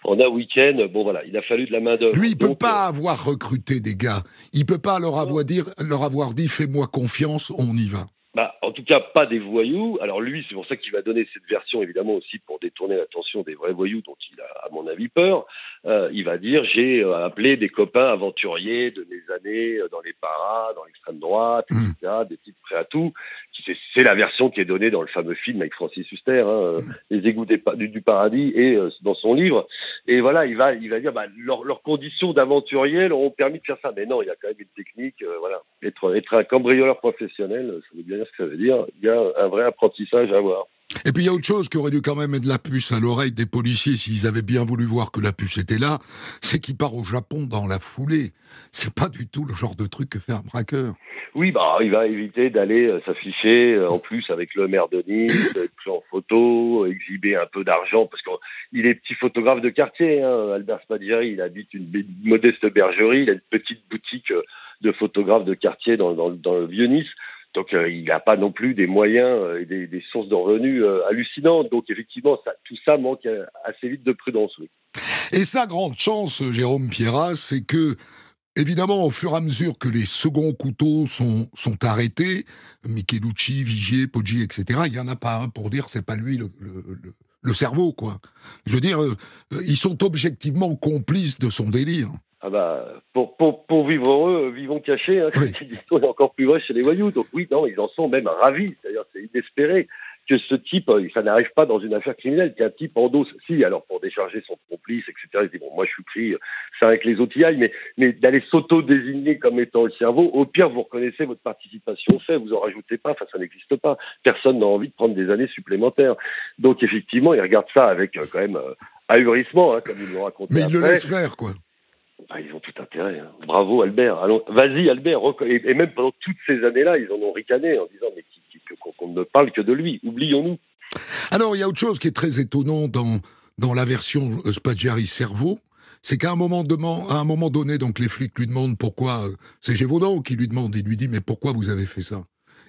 en un week-end, bon voilà, il a fallu de la main d'œuvre. Lui, il peut pas avoir recruté des gars. Il peut pas leur avoir dit fais-moi confiance, on y va. En tout cas, pas des voyous. Alors lui, c'est pour ça qu'il va donner cette version, évidemment, aussi pour détourner l'attention des vrais voyous dont il a, à mon avis, peur. Il va dire, j'ai appelé des copains aventuriers de mes années dans les paras, dans l'extrême droite, etc., des types prêts à tout. C'est la version qui est donnée dans le fameux film avec Francis Huster, Les égouts du paradis, et dans son livre. Et voilà, il va dire, leurs conditions d'aventuriers leur ont permis de faire ça. Mais non, il y a quand même une technique, voilà. Être un cambrioleur professionnel, ça veut bien dire ce que ça veut dire. Il y a un vrai apprentissage à avoir. Et puis il y a autre chose qui aurait dû quand même mettre de la puce à l'oreille des policiers s'ils avaient bien voulu voir que la puce était là, c'est qu'il part au Japon dans la foulée. C'est pas du tout le genre de truc que fait un braqueur. Oui, il va éviter d'aller s'afficher en plus avec le maire de Nice, être pris en photo, exhiber un peu d'argent, parce qu'il est petit photographe de quartier, Albert Spaggiari, il habite une modeste bergerie, il a une petite boutique de photographe de quartier dans le vieux Nice. Donc il n'a pas non plus des moyens et des sources de revenus hallucinantes. Donc effectivement, tout ça manque assez vite de prudence. Oui. Et sa grande chance, Jérôme Pierrat, c'est que, évidemment, au fur et à mesure que les seconds couteaux sont arrêtés, Michelucci, Vigier, Poggi, etc., il n'y en a pas un pour dire c'est pas lui le cerveau, quoi. Je veux dire, ils sont objectivement complices de son délire. Pour vivre heureux, vivons cachés, oui. Cette histoire est encore plus vraie chez les voyous. Donc oui, non, ils en sont même ravis. C'est-à-dire, c'est inespéré que ce type, ça n'arrive pas dans une affaire criminelle, qu'un type endosse. Si, alors pour décharger son complice, etc., il se dit, bon, moi je suis pris, c'est avec les autres y aillent, mais d'aller s'auto-désigner comme étant le cerveau, au pire, vous reconnaissez votre participation au fait, vous en rajoutez pas, ça n'existe pas. Personne n'a envie de prendre des années supplémentaires. Donc effectivement, ils regardent ça avec quand même ahurissement, comme ils l'ont raconté. Mais après. Ils le laissent faire, quoi. Ils ont tout intérêt. Bravo Albert. Allons, vas-y Albert. Et même pendant toutes ces années-là, ils en ont ricané en disant mais qu'on ne parle que de lui. Oublions-nous. Alors il y a autre chose qui est très étonnant dans la version Spaggiari-Cerveau, c'est qu'à un moment donné, donc les flics lui demandent pourquoi. C'est Gévaudan qui lui demande. Il lui dit mais pourquoi vous avez fait ça?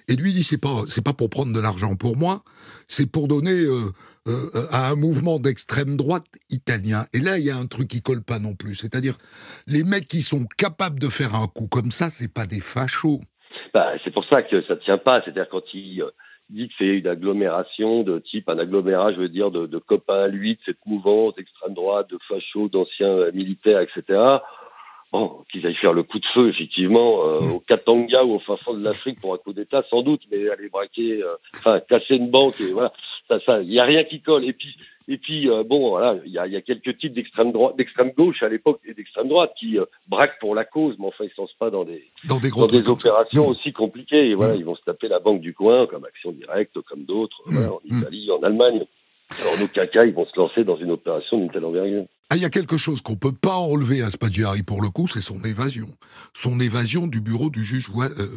Et lui dit c'est pas pour prendre de l'argent pour moi, c'est pour donner à un mouvement d'extrême droite italien. Et là il y a un truc qui colle pas non plus, c'est-à-dire les mecs qui sont capables de faire un coup comme ça, c'est pas des fachos. C'est pour ça que ça tient pas, c'est-à-dire quand il dit que c'est une agglomération de type, un agglomérage, je veux dire, de copains à lui, de cette mouvance d'extrême droite, de fachos, d'anciens militaires, etc. Bon, qu'ils aillent faire le coup de feu, effectivement, au Katanga ou au fin fond de l'Afrique pour un coup d'État, sans doute, mais aller braquer, casser une banque, et voilà, il y a rien qui colle. Et puis, bon, voilà, il y a quelques types d'extrême gauche à l'époque et d'extrême droite qui braquent pour la cause, mais enfin, ils se lancent pas dans des opérations aussi compliquées. Et voilà, ils vont se taper la banque du coin, comme Action Directe, comme d'autres, voilà, en Italie, en Allemagne. Alors, en aucun cas, ils vont se lancer dans une opération d'une telle envergure. Il y a quelque chose qu'on ne peut pas enlever à Spaggiari pour le coup, c'est son évasion. Son évasion du bureau du juge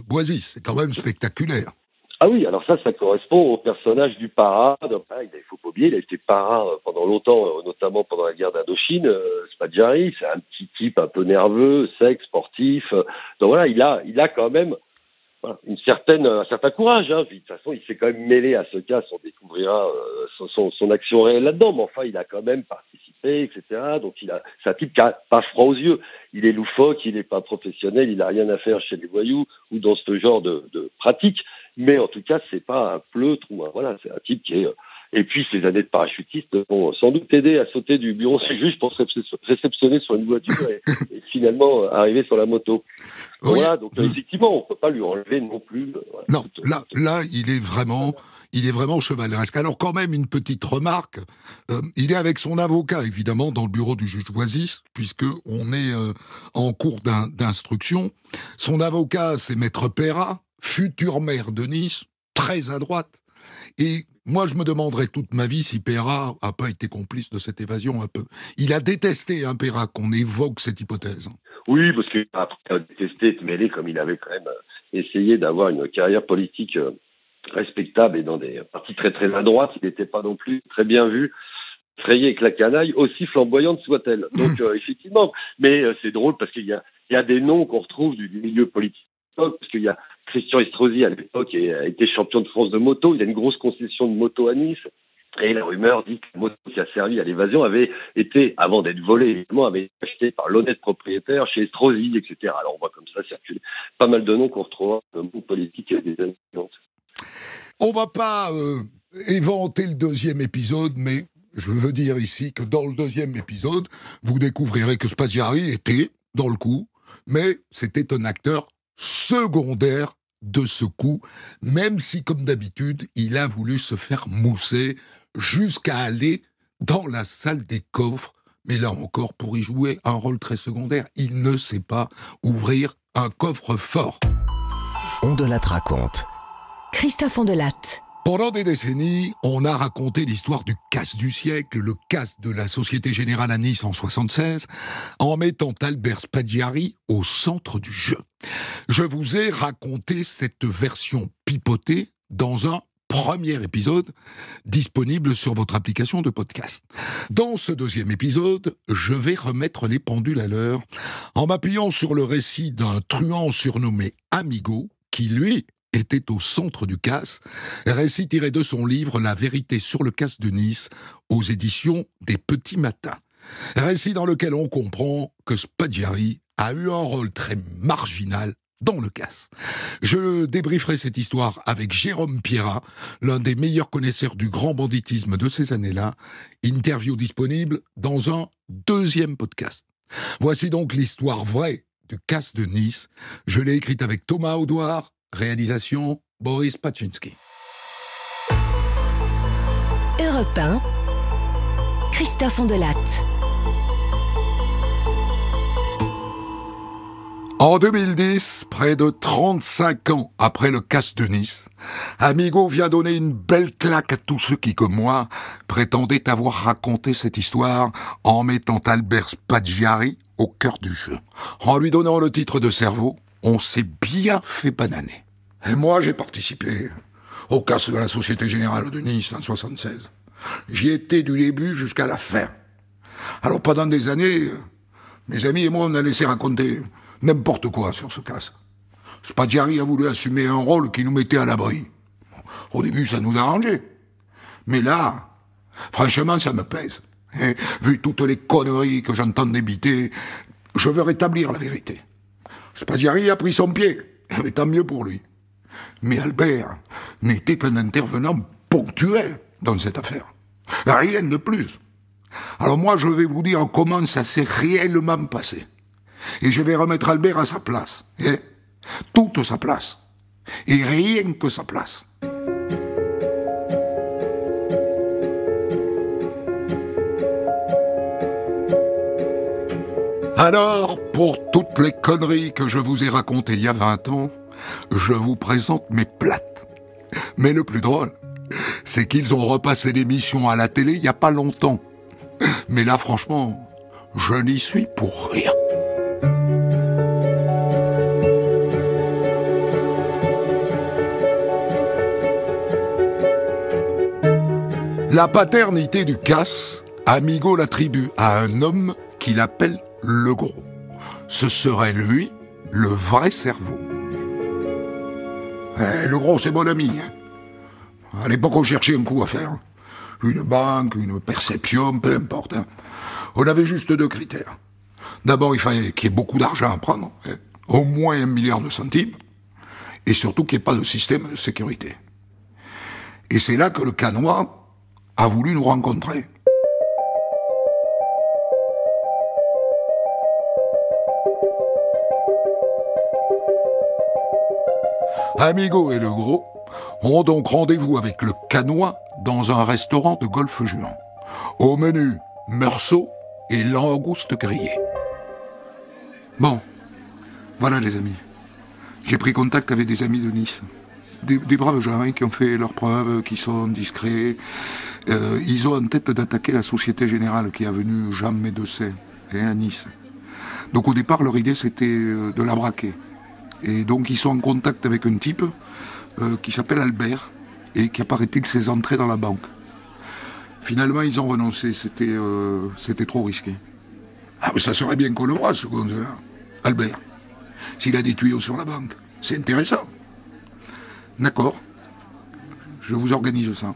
Boisis. C'est quand même spectaculaire. Ah oui, alors ça correspond au personnage du para. Il faut pas oublier, il a été para pendant longtemps, notamment pendant la guerre d'Indochine. Spaggiari, c'est un petit type un peu nerveux, sec, sportif. Donc voilà, il a quand même un certain courage. De toute façon, il s'est quand même mêlé à ce cas, on découvrira son action réelle là-dedans. Mais enfin, il a quand même participé, etc. Donc c'est un type qui a pas froid aux yeux. Il est loufoque, il n'est pas professionnel, il a rien à faire chez les voyous ou dans ce genre de pratique. Mais en tout cas, c'est pas un pleutre ou voilà, c'est un type qui est. Et puis ces années de parachutiste vont sans doute aider à sauter du bureau du juge pour se réceptionner sur une voiture et finalement arriver sur la moto. Oui. Voilà, donc effectivement, on peut pas lui enlever non plus. Voilà, non, là, il est vraiment chevaleresque. Alors quand même une petite remarque, il est avec son avocat évidemment dans le bureau du juge Boisis, puisque on est en cours d'instruction. Son avocat, c'est Maître Perra. futur maire de Nice, très à droite. Et moi, je me demanderais toute ma vie si Perrat n'a pas été complice de cette évasion un peu. Il a détesté, Perrat, qu'on évoque cette hypothèse. Oui, parce qu'après détester être mêlé, comme il avait quand même essayé d'avoir une carrière politique respectable et dans des partis très très à droite, il n'était pas non plus très bien vu. Frayé avec la canaille, aussi flamboyante soit-elle. Donc effectivement, mais c'est drôle parce qu'il y a des noms qu'on retrouve du milieu politique, parce qu'il y a Christian Estrosi à l'époque a été champion de France de moto, il a une grosse concession de moto à Nice, et la rumeur dit que la moto qui a servi à l'évasion avait été, avant d'être volée, évidemment, avait été achetée par l'honnête propriétaire chez Estrosi, etc. Alors on voit comme ça circuler pas mal de noms qu'on retrouve dans le monde politique des années 50. On va pas éventer le deuxième épisode, mais je veux dire ici que dans le deuxième épisode, vous découvrirez que Spaggiari était dans le coup, mais c'était un acteur secondaire de ce coup, même si, comme d'habitude, il a voulu se faire mousser jusqu'à aller dans la salle des coffres. Mais là encore, pour y jouer un rôle très secondaire, il ne sait pas ouvrir un coffre-fort. On de Latte raconte. Christophe Ondelatte. Pendant des décennies, on a raconté l'histoire du casse du siècle, le casse de la Société Générale à Nice en 1976, en mettant Albert Spaggiari au centre du jeu. Je vous ai raconté cette version pipotée dans un premier épisode disponible sur votre application de podcast. Dans ce deuxième épisode, je vais remettre les pendules à l'heure en m'appuyant sur le récit d'un truand surnommé Amigo, qui lui était au centre du casse, récit tiré de son livre « La vérité sur le casse de Nice » aux éditions des Petits Matins. Récit dans lequel on comprend que Spaggiari a eu un rôle très marginal dans le casse. Je débrieferai cette histoire avec Jérôme Pierrat, l'un des meilleurs connaisseurs du grand banditisme de ces années-là. Interview disponible dans un deuxième podcast. Voici donc l'histoire vraie du casse de Nice. Je l'ai écrite avec Thomas Audouard. Réalisation, Boris Paczynski. Europe 1, Christophe Ondelatte. En 2010, près de 35 ans après le casse de Nice, Amigo vient donner une belle claque à tous ceux qui, comme moi, prétendaient avoir raconté cette histoire en mettant Albert Spaggiari au cœur du jeu. En lui donnant le titre de cerveau, on s'est bien fait bananer. Et moi, j'ai participé au casse de la Société Générale de Nice en 1976. J'y étais du début jusqu'à la fin. Alors pendant des années, mes amis et moi, on a laissé raconter n'importe quoi sur ce casse. Spaggiari a voulu assumer un rôle qui nous mettait à l'abri. Au début, ça nous arrangeait. Mais là, franchement, ça me pèse. Et, vu toutes les conneries que j'entends débiter, je veux rétablir la vérité. Spaggiari a pris son pied, et tant mieux pour lui. Mais Albert n'était qu'un intervenant ponctuel dans cette affaire. Rien de plus. Alors moi, je vais vous dire comment ça s'est réellement passé. Et je vais remettre Albert à sa place. Toute sa place. Et rien que sa place. Alors, pour toutes les conneries que je vous ai racontées il y a 20 ans, je vous présente mes plates. Mais le plus drôle, c'est qu'ils ont repassé l'émission à la télé il n'y a pas longtemps. Mais là, franchement, je n'y suis pour rien. La paternité du casse, Amigo l'attribue à un homme qu'il appelle le gros. Ce serait lui, le vrai cerveau. Le gros, c'est mon ami. À l'époque, on cherchait un coup à faire. Une banque, une perception, peu importe. On avait juste 2 critères. D'abord, il fallait qu'il y ait beaucoup d'argent à prendre, au moins 1 milliard de centimes, et surtout qu'il n'y ait pas de système de sécurité. Et c'est là que le Canois a voulu nous rencontrer. Amigo et le gros ont donc rendez-vous avec le Canois dans un restaurant de golfe-juan. Au menu, meursault et langoustes grillées. Bon, voilà les amis. J'ai pris contact avec des amis de Nice. Des braves gens hein, qui ont fait leurs preuves, qui sont discrets. Ils ont en tête d'attaquer la Société Générale qui est avenue Jean Médecin à Nice. Donc au départ, leur idée c'était de la braquer. Et donc ils sont en contact avec un type qui s'appelle Albert et qui a pas arrêté de ses entrées dans la banque. Finalement, ils ont renoncé, c'était trop risqué. Ah mais ça serait bien qu'on le voit, ce gonze-là. Albert, s'il a des tuyaux sur la banque, c'est intéressant. D'accord, je vous organise ça.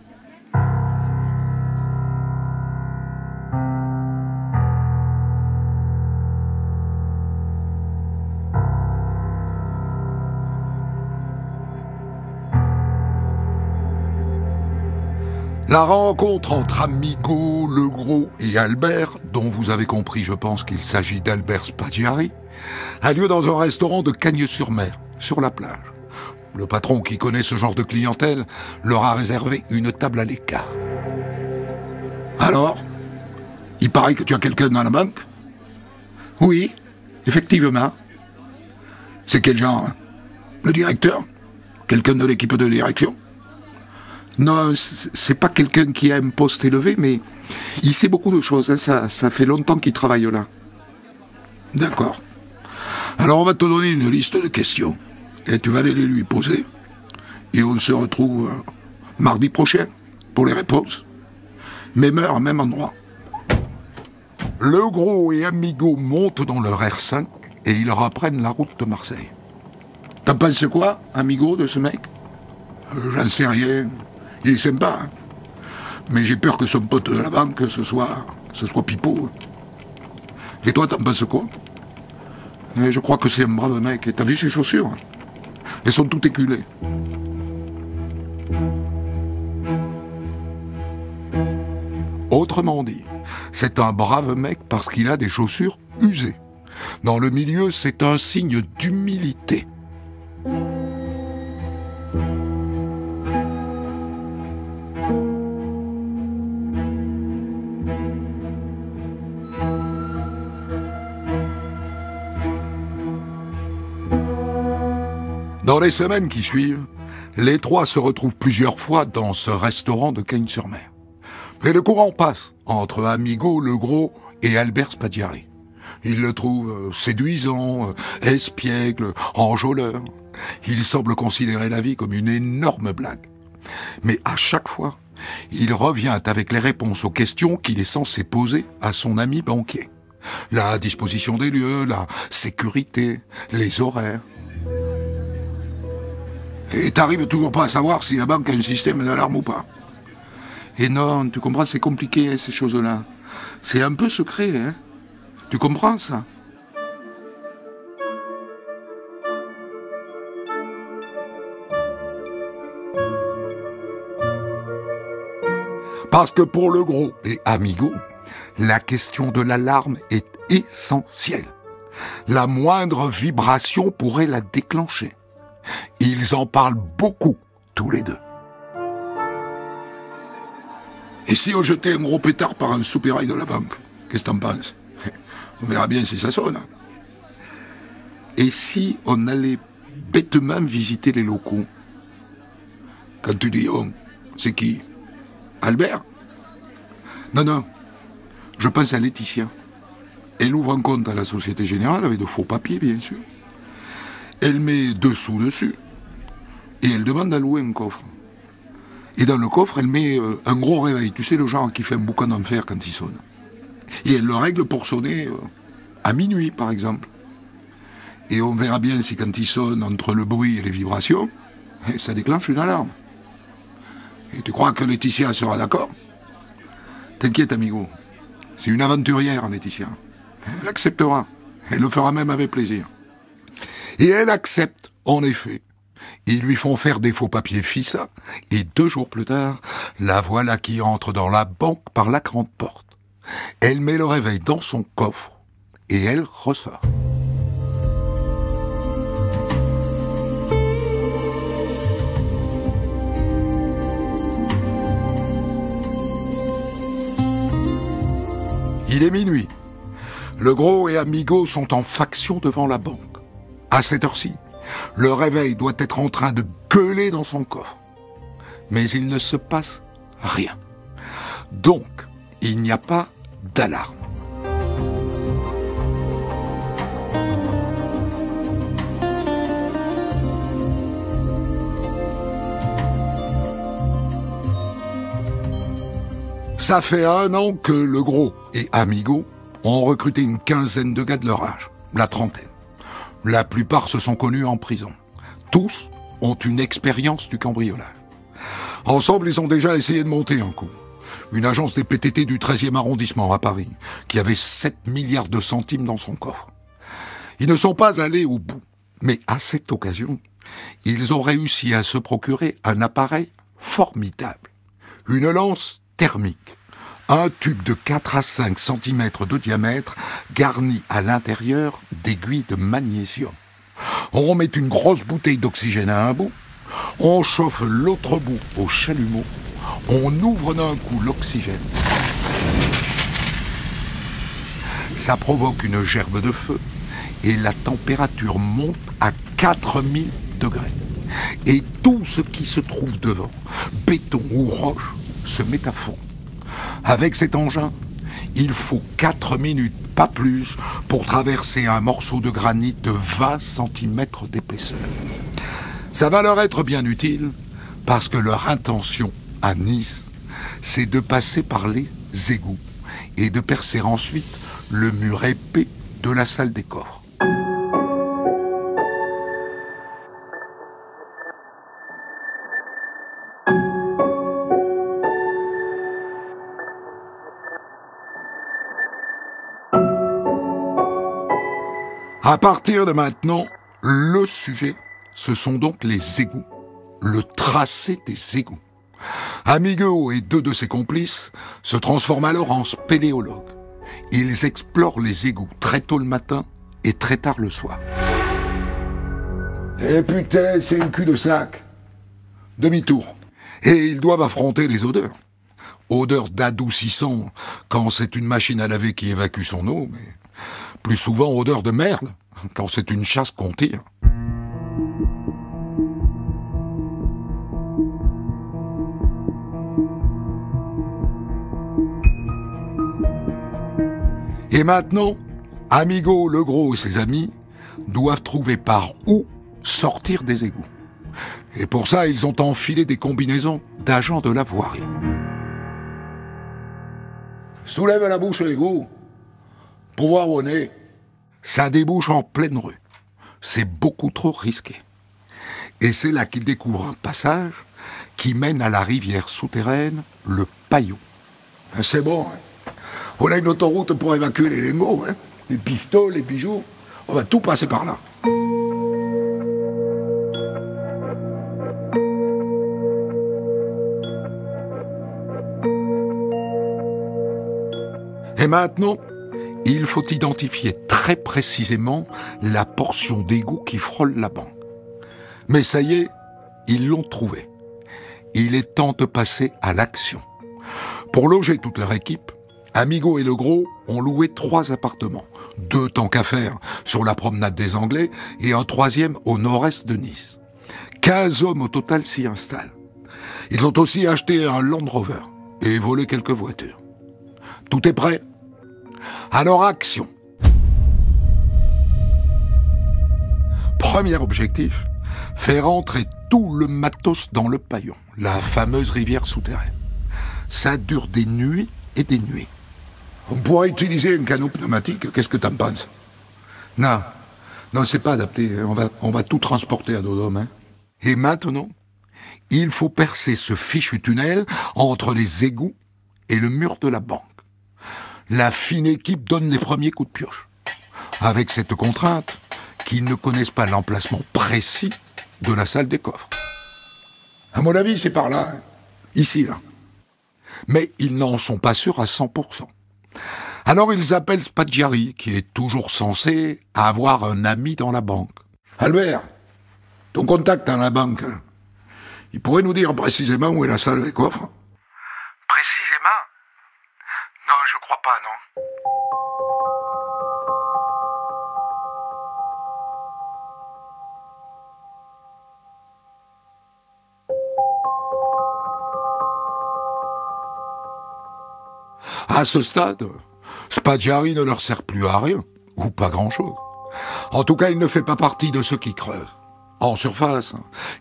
La rencontre entre Amigo, Legros et Albert, dont vous avez compris, je pense qu'il s'agit d'Albert Spaggiari, a lieu dans un restaurant de Cagnes-sur-Mer, sur la plage. Le patron qui connaît ce genre de clientèle leur a réservé une table à l'écart. Alors, il paraît que tu as quelqu'un dans la banque? Oui, effectivement. C'est quel genre? Le directeur? Quelqu'un de l'équipe de direction? Non, c'est pas quelqu'un qui a un poste élevé, mais il sait beaucoup de choses. Hein, ça fait longtemps qu'il travaille là. D'accord. Alors on va te donner une liste de questions. Et tu vas aller les lui poser. Et on se retrouve mardi prochain pour les réponses. Même heure, même endroit. Legros et Amigo montent dans leur R5 et ils reprennent la route de Marseille. T'en penses quoi, Amigo, de ce mec? J'en sais rien. Il est sympa, hein. Mais j'ai peur que son pote de la banque, ce soit Pipo. Et toi, t'en penses quoi? Je crois que c'est un brave mec. Et t'as vu ses chaussures? Elles sont toutes éculées. Autrement dit, c'est un brave mec parce qu'il a des chaussures usées. Dans le milieu, c'est un signe d'humilité. Dans les semaines qui suivent, les trois se retrouvent plusieurs fois dans ce restaurant de Cagnes-sur-Mer. Mais le courant passe entre Amigo, Legros et Albert Spaggiari. Ils le trouvent séduisant, espiègle, enjôleur. Il semble considérer la vie comme une énorme blague. Mais à chaque fois, il revient avec les réponses aux questions qu'il est censé poser à son ami banquier. La disposition des lieux, la sécurité, les horaires. Et t'arrives toujours pas à savoir si la banque a un système d'alarme ou pas. Et non, tu comprends, c'est compliqué, hein, ces choses-là. C'est un peu secret, hein. Tu comprends ça? Parce que pour Legros et Amigo, la question de l'alarme est essentielle. La moindre vibration pourrait la déclencher. Ils en parlent beaucoup, tous les deux. Et si on jetait un gros pétard par un soupirail de la banque? Qu'est-ce que t'en penses? On verra bien si ça sonne. Et si on allait bêtement visiter les locaux? Quand tu dis on, c'est qui? Albert? Non, je pense à Laetitia. Elle ouvre un compte à la Société Générale avec de faux papiers, bien sûr. Elle met 2 sous dessus. Et elle demande à louer un coffre. Et dans le coffre, elle met un gros réveil. Tu sais, le genre qui fait un boucan d'enfer quand il sonne. Et elle le règle pour sonner à minuit, par exemple. Et on verra bien si quand il sonne, entre le bruit et les vibrations, ça déclenche une alarme. Et tu crois que Laetitia sera d'accord? T'inquiète, amigo. C'est une aventurière, Laetitia. Elle acceptera. Elle le fera même avec plaisir. Et elle accepte, en effet. Ils lui font faire des faux papiers FISA, et 2 jours plus tard, la voilà qui entre dans la banque par la grande porte. Elle met le réveil dans son coffre, et elle ressort. Il est minuit. Legros et Amigo sont en faction devant la banque. À cette heure-ci, Le réveil doit être en train de gueuler dans son coffre. Mais il ne se passe rien. Donc, il n'y a pas d'alarme. Ça fait 1 an que Le Gros et Amigo ont recruté une quinzaine de gars de leur âge, la trentaine. La plupart se sont connus en prison. Tous ont une expérience du cambriolage. Ensemble, ils ont déjà essayé de monter un coup. Une agence des PTT du 13e arrondissement à Paris, qui avait 7 milliards de centimes dans son coffre. Ils ne sont pas allés au bout, mais à cette occasion, ils ont réussi à se procurer un appareil formidable. Une lance thermique, un tube de 4 à 5 cm de diamètre garni à l'intérieur d'aiguilles de magnésium. On met une grosse bouteille d'oxygène à un bout, on chauffe l'autre bout au chalumeau, on ouvre d'un coup l'oxygène. Ça provoque une gerbe de feu et la température monte à 4000 degrés. Et tout ce qui se trouve devant, béton ou roche, se met à fond. Avec cet engin, il faut 4 minutes, pas plus, pour traverser un morceau de granit de 20 cm d'épaisseur. Ça va leur être bien utile, parce que leur intention à Nice, c'est de passer par les égouts et de percer ensuite le mur épais de la salle des coffres. À partir de maintenant, le sujet, ce sont donc les égouts, le tracé des égouts. Amigo et 2 de ses complices se transforment alors en spéléologues. Ils explorent les égouts très tôt le matin et très tard le soir. Eh putain, c'est une cul-de-sac. Demi-tour. Et ils doivent affronter les odeurs. Odeur d'adoucissant quand c'est une machine à laver qui évacue son eau, mais plus souvent odeur de merde quand c'est une chasse qu'on tire. Et maintenant, Amigo, Le Gros et ses amis doivent trouver par où sortir des égouts. Et pour ça, ils ont enfilé des combinaisons d'agents de la voirie. Soulève la bouche l'égout pour voir où on est. Ça débouche en pleine rue. C'est beaucoup trop risqué. Et c'est là qu'ils découvrent un passage qui mène à la rivière souterraine, le Paillou. C'est bon, hein. On a une autoroute pour évacuer les lingots, hein. Les pistolets, les bijoux. On va tout passer par là. Et maintenant, il faut identifier très précisément la portion d'égout qui frôle la banque. Mais ça y est, ils l'ont trouvé. Il est temps de passer à l'action. Pour loger toute leur équipe, Amigo et Le Gros ont loué 3 appartements. 2 tant qu'à faire sur la promenade des Anglais et un 3e au nord-est de Nice. 15 hommes au total s'y installent. Ils ont aussi acheté un Land Rover et volé quelques voitures. Tout est prêt? Alors action! Premier objectif, faire entrer tout le matos dans le Paillon, la fameuse rivière souterraine. Ça dure des nuits et des nuits. On pourrait utiliser un canot pneumatique, qu'est-ce que t'en penses? Non, c'est pas adapté, on va tout transporter à dos d'homme. Hein. Et maintenant, il faut percer ce fichu tunnel entre les égouts et le mur de la banque. La fine équipe donne les premiers coups de pioche. Avec cette contrainte, qu'ils ne connaissent pas l'emplacement précis de la salle des coffres. À mon avis, c'est par là. Hein. Ici, là. Mais ils n'en sont pas sûrs à 100%. Alors ils appellent Spaggiari, qui est toujours censé avoir un ami dans la banque. Albert, ton contact dans la banque, là, il pourrait nous dire précisément où est la salle des coffres? Précisément? Non, je crois pas, non. À ce stade, Spaggiari ne leur sert plus à rien, ou pas grand-chose. En tout cas, il ne fait pas partie de ceux qui creusent. En surface,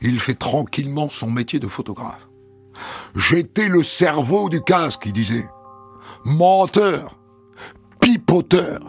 il fait tranquillement son métier de photographe. J'étais le cerveau du casque, il disait. Menteur, pipoteur.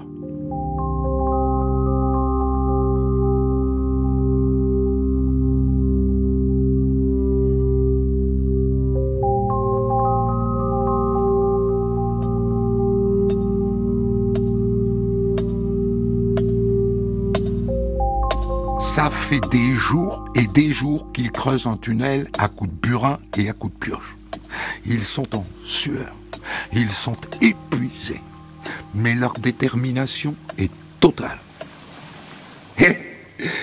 Ça fait des jours et des jours qu'ils creusent un tunnel à coups de burin et à coups de pioche. Ils sont en sueur, ils sont épuisés, mais leur détermination est totale.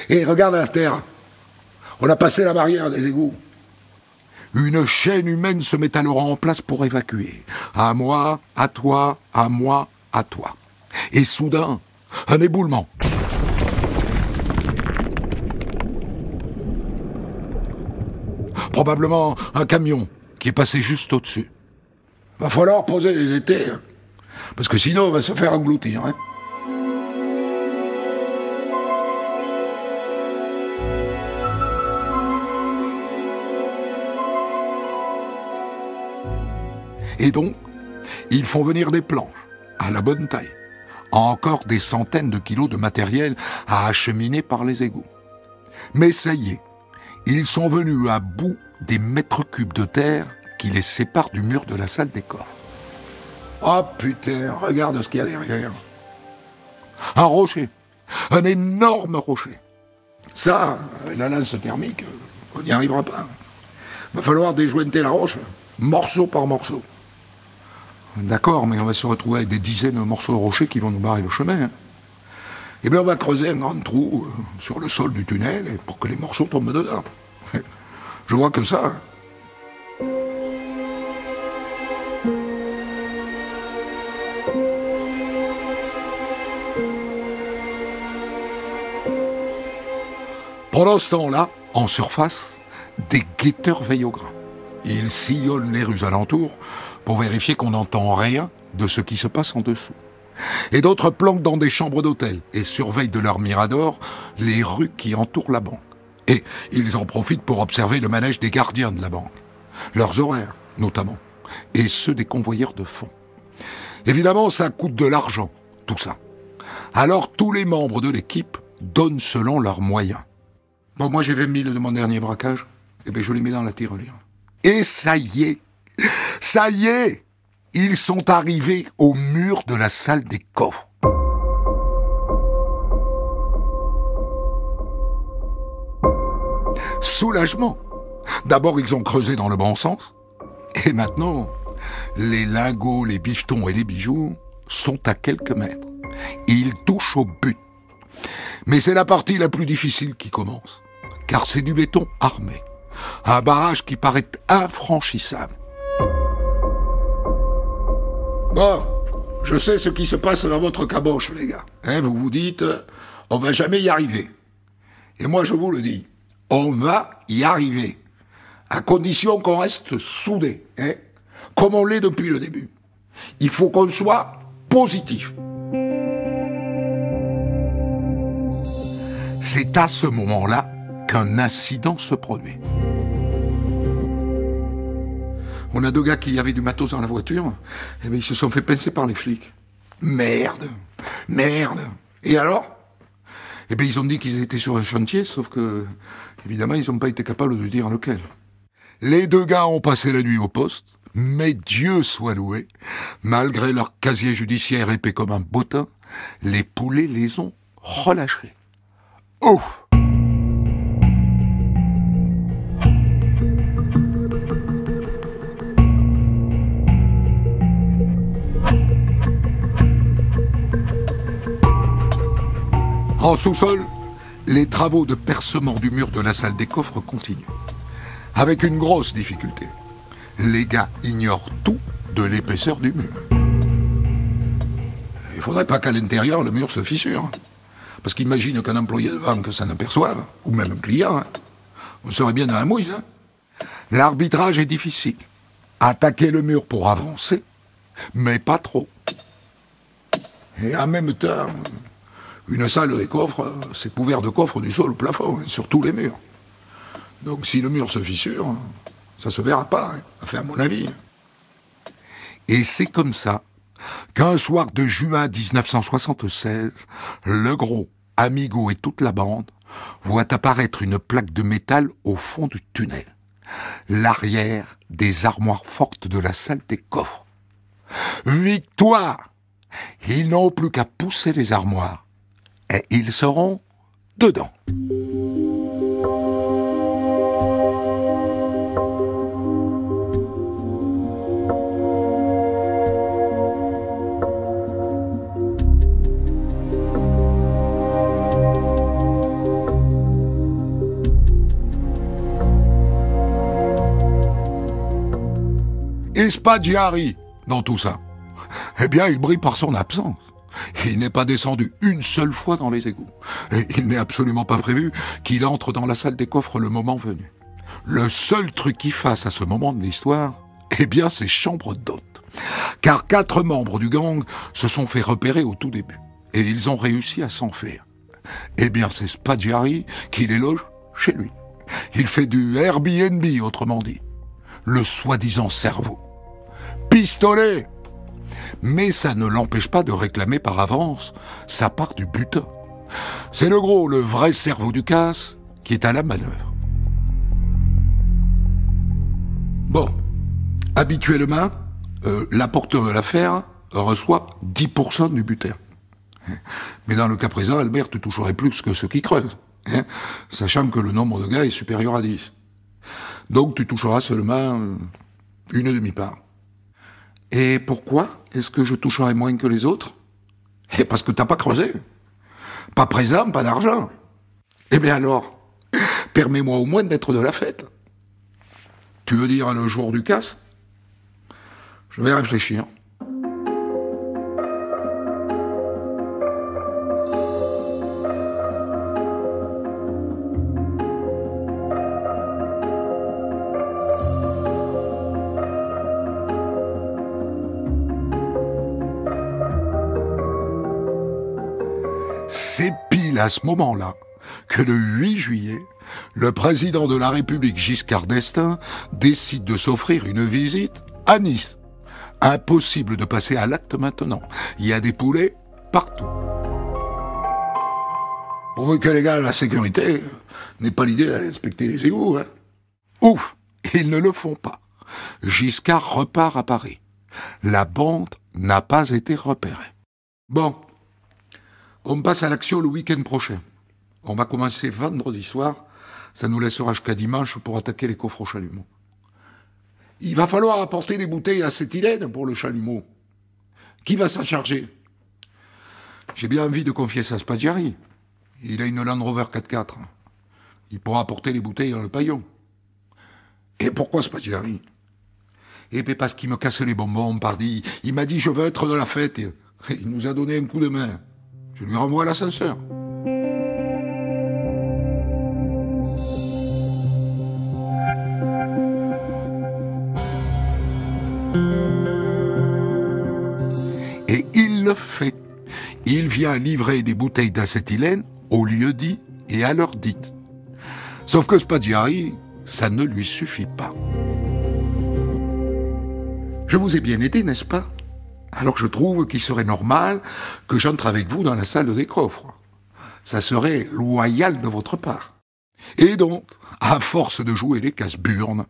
Et regarde la terre, on a passé la barrière des égouts. Une chaîne humaine se met alors en place pour évacuer. À moi, à toi, à moi, à toi. Et soudain, un éboulement. Probablement un camion qui est passé juste au-dessus. Va falloir poser les étés, hein, parce que sinon on va se faire engloutir. Hein. Et donc, ils font venir des planches, à la bonne taille. Encore des centaines de kilos de matériel à acheminer par les égouts. Mais ça y est, ils sont venus à bout des mètres cubes de terre qui les séparent du mur de la salle des coffres. Oh putain, regarde ce qu'il y a derrière. Un rocher, un énorme rocher. Ça, la lance thermique, on n'y arrivera pas. Va falloir déjointer la roche, morceau par morceau. D'accord, mais on va se retrouver avec des dizaines de morceaux de rochers qui vont nous barrer le chemin. Hein. Eh bien, on va creuser un grand trou sur le sol du tunnel pour que les morceaux tombent dedans. Je vois que ça. Pendant ce temps-là, en surface, des guetteurs veillent au grain. Ils sillonnent les rues alentours pour vérifier qu'on n'entend rien de ce qui se passe en dessous. Et d'autres planquent dans des chambres d'hôtel et surveillent de leur mirador les rues qui entourent la banque. Et ils en profitent pour observer le manège des gardiens de la banque, leurs horaires notamment, et ceux des convoyeurs de fonds. Évidemment, ça coûte de l'argent, tout ça. Alors tous les membres de l'équipe donnent selon leurs moyens. Bon, moi j'ai 20 000 de mon dernier braquage, et bien je les mets dans la tirelire. Et ça y est, ils sont arrivés au mur de la salle des coffres. Soulagement. D'abord, ils ont creusé dans le bon sens. Et maintenant, les lingots, les bifetons et les bijoux sont à quelques mètres. Ils touchent au but. Mais c'est la partie la plus difficile qui commence. Car c'est du béton armé. Un barrage qui paraît infranchissable. Bon, je sais ce qui se passe dans votre caboche, les gars. Hein, vous vous dites, on va jamais y arriver. Et moi, je vous le dis, on va y arriver. À condition qu'on reste soudés, hein, comme on l'est depuis le début. Il faut qu'on soit positif. C'est à ce moment-là qu'un incident se produit. On a deux gars qui avaient du matos dans la voiture, et bien ils se sont fait pincer par les flics. Merde. Et alors? Eh bien ils ont dit qu'ils étaient sur un chantier, sauf que, évidemment, ils n'ont pas été capables de dire lequel. Les deux gars ont passé la nuit au poste, mais Dieu soit loué, malgré leur casier judiciaire épais comme un bottin, les poulets les ont relâchés. Ouf! En sous-sol, les travaux de percement du mur de la salle des coffres continuent. Avec une grosse difficulté. Les gars ignorent tout de l'épaisseur du mur. Il faudrait pas qu'à l'intérieur, le mur se fissure. Parce qu'imagine qu'un employé de banque s'en aperçoive, ou même un client. On serait bien dans la mouise. L'arbitrage est difficile. Attaquer le mur pour avancer, Mais pas trop. Et en même temps, une salle des coffres, c'est couvert de coffres du sol au plafond, sur tous les murs. Donc si le mur se fissure, ça se verra pas, enfin à mon avis. Et c'est comme ça qu'un soir de juin 1976, le gros, Amigo et toute la bande voient apparaître une plaque de métal au fond du tunnel, l'arrière des armoires fortes de la salle des coffres. Victoire! Ils n'ont plus qu'à pousser les armoires et ils seront dedans. Et Spaggiari, dans tout ça, eh bien, il brille par son absence. Il n'est pas descendu une seule fois dans les égouts. Et il n'est absolument pas prévu qu'il entre dans la salle des coffres le moment venu. Le seul truc qu'il fasse à ce moment de l'histoire, eh bien, c'est chambre d'hôte. Car 4 membres du gang se sont fait repérer au tout début. Et ils ont réussi à s'enfuir. Eh bien, c'est Spaggiari qui les loge chez lui. Il fait du Airbnb, autrement dit. Le soi-disant cerveau. Pistolet! Mais ça ne l'empêche pas de réclamer par avance sa part du butin. C'est le gros, le vrai cerveau du casse, qui est à la manœuvre. Bon, habituellement, l'apporteur de l'affaire reçoit 10% du butin. Mais dans le cas présent, Albert te toucherait plus que ceux qui creusent, hein, sachant que le nombre de gars est supérieur à 10. Donc tu toucheras seulement une demi-part. Et pourquoi est-ce que je toucherai moins que les autres? Et parce que t'as pas creusé. Pas présent, pas d'argent. Eh bien alors, permets-moi au moins d'être de la fête. Tu veux dire le jour du casse? Je vais réfléchir. C'est pile à ce moment-là que le 8 juillet, le président de la République Giscard d'Estaing décide de s'offrir une visite à Nice. Impossible de passer à l'acte maintenant. Il y a des poulets partout. Pourvu que les gars, la sécurité n'aient pas l'idée d'aller inspecter les égouts. Hein. Ouf, ils ne le font pas. Giscard repart à Paris. La bande n'a pas été repérée. Bon. On passe à l'action le week-end prochain. On va commencer vendredi soir. Ça nous laissera jusqu'à dimanche pour attaquer les coffres au chalumeau. Il va falloir apporter des bouteilles acétylène pour le chalumeau. Qui va s'en charger? J'ai bien envie de confier ça à Spaggiari. Il a une Land Rover 4x4. Il pourra apporter les bouteilles dans le paillon. Et pourquoi Spaggiari? Eh bien parce qu'il me casse les bonbons, pardi. Il m'a dit je veux être de la fête. Et il nous a donné un coup de main. Je lui renvoie l'ascenseur. Et il le fait. Il vient livrer des bouteilles d'acétylène au lieu dit et à l'heure dite. Sauf que Spaggiari, ça ne lui suffit pas. Je vous ai bien aidé, n'est-ce pas? Alors je trouve qu'il serait normal que j'entre avec vous dans la salle des coffres. Ça serait loyal de votre part. Et donc, à force de jouer les casse-burnes,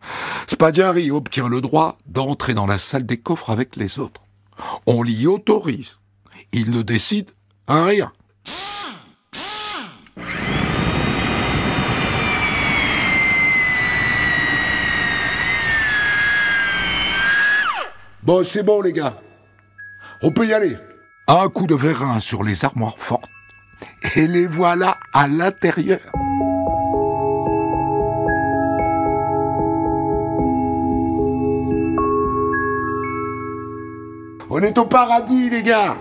Spaggiari obtient le droit d'entrer dans la salle des coffres avec les autres. On l'y autorise. Il ne décide rien. Bon, c'est bon les gars. On peut y aller. Un coup de vérin sur les armoires fortes. Et les voilà à l'intérieur. On est au paradis, les gars.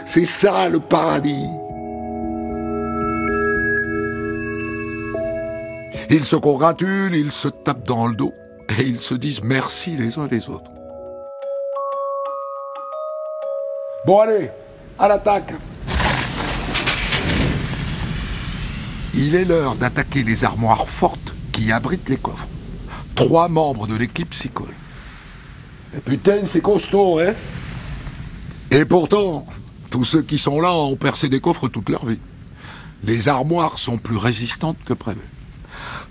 C'est ça, le paradis. Ils se congratulent, ils se tapent dans le dos et ils se disent merci les uns les autres. Bon allez, à l'attaque. Il est l'heure d'attaquer les armoires fortes qui abritent les coffres. 3 membres de l'équipe s'y collent. Et putain, c'est costaud, hein? Et pourtant, tous ceux qui sont là ont percé des coffres toute leur vie. Les armoires sont plus résistantes que prévu.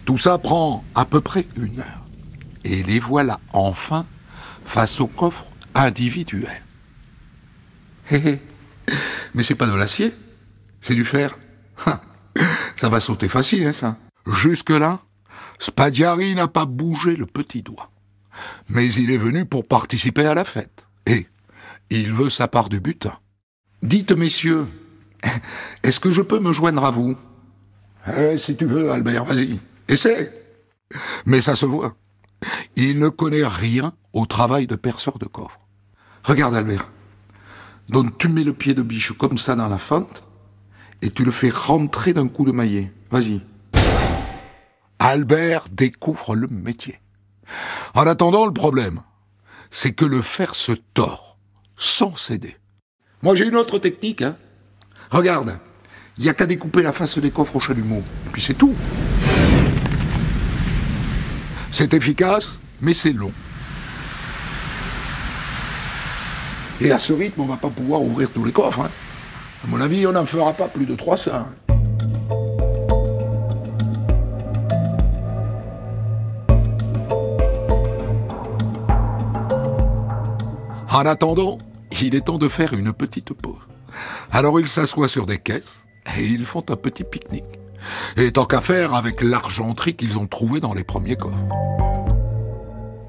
Tout ça prend à peu près 1 heure. Et les voilà enfin face aux coffres individuels. Mais c'est pas de l'acier, c'est du fer. Ça va sauter facile, hein, ça. Jusque-là, Spaggiari n'a pas bougé le petit doigt. Mais il est venu pour participer à la fête. Et il veut sa part du butin. Dites, messieurs, est-ce que je peux me joindre à vous? Si tu veux, Albert, vas-y. Essaie. Mais ça se voit. Il ne connaît rien au travail de perceur de coffre. Regarde, Albert. Donc tu mets le pied de biche comme ça dans la fente et tu le fais rentrer d'un coup de maillet. Vas-y. Albert découvre le métier. En attendant, le problème, c'est que le fer se tord, sans céder. Moi, j'ai une autre technique, hein. Regarde, il n'y a qu'à découper la face des coffres au chalumeau, et puis c'est tout. C'est efficace, mais c'est long. Et à ce rythme, on ne va pas pouvoir ouvrir tous les coffres, hein. À mon avis, on n'en fera pas plus de 300. Hein. En attendant, il est temps de faire une petite pause. Alors ils s'assoient sur des caisses et ils font un petit pique-nique. Et tant qu'à faire avec l'argenterie qu'ils ont trouvée dans les premiers coffres.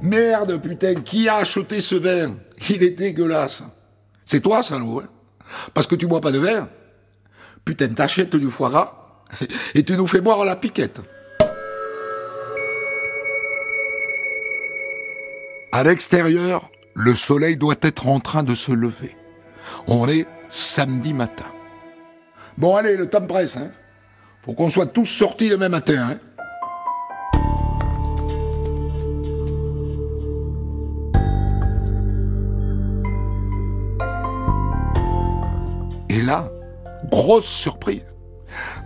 Merde, putain, qui a acheté ce vin? Il est dégueulasse. C'est toi, salaud, hein? Parce que tu bois pas de vin? Putain, t'achètes du foie gras et tu nous fais boire la piquette. À l'extérieur, le soleil doit être en train de se lever. On est samedi matin. Bon, allez, le temps presse, hein. Faut qu'on soit tous sortis le même matin, hein. Et là, grosse surprise.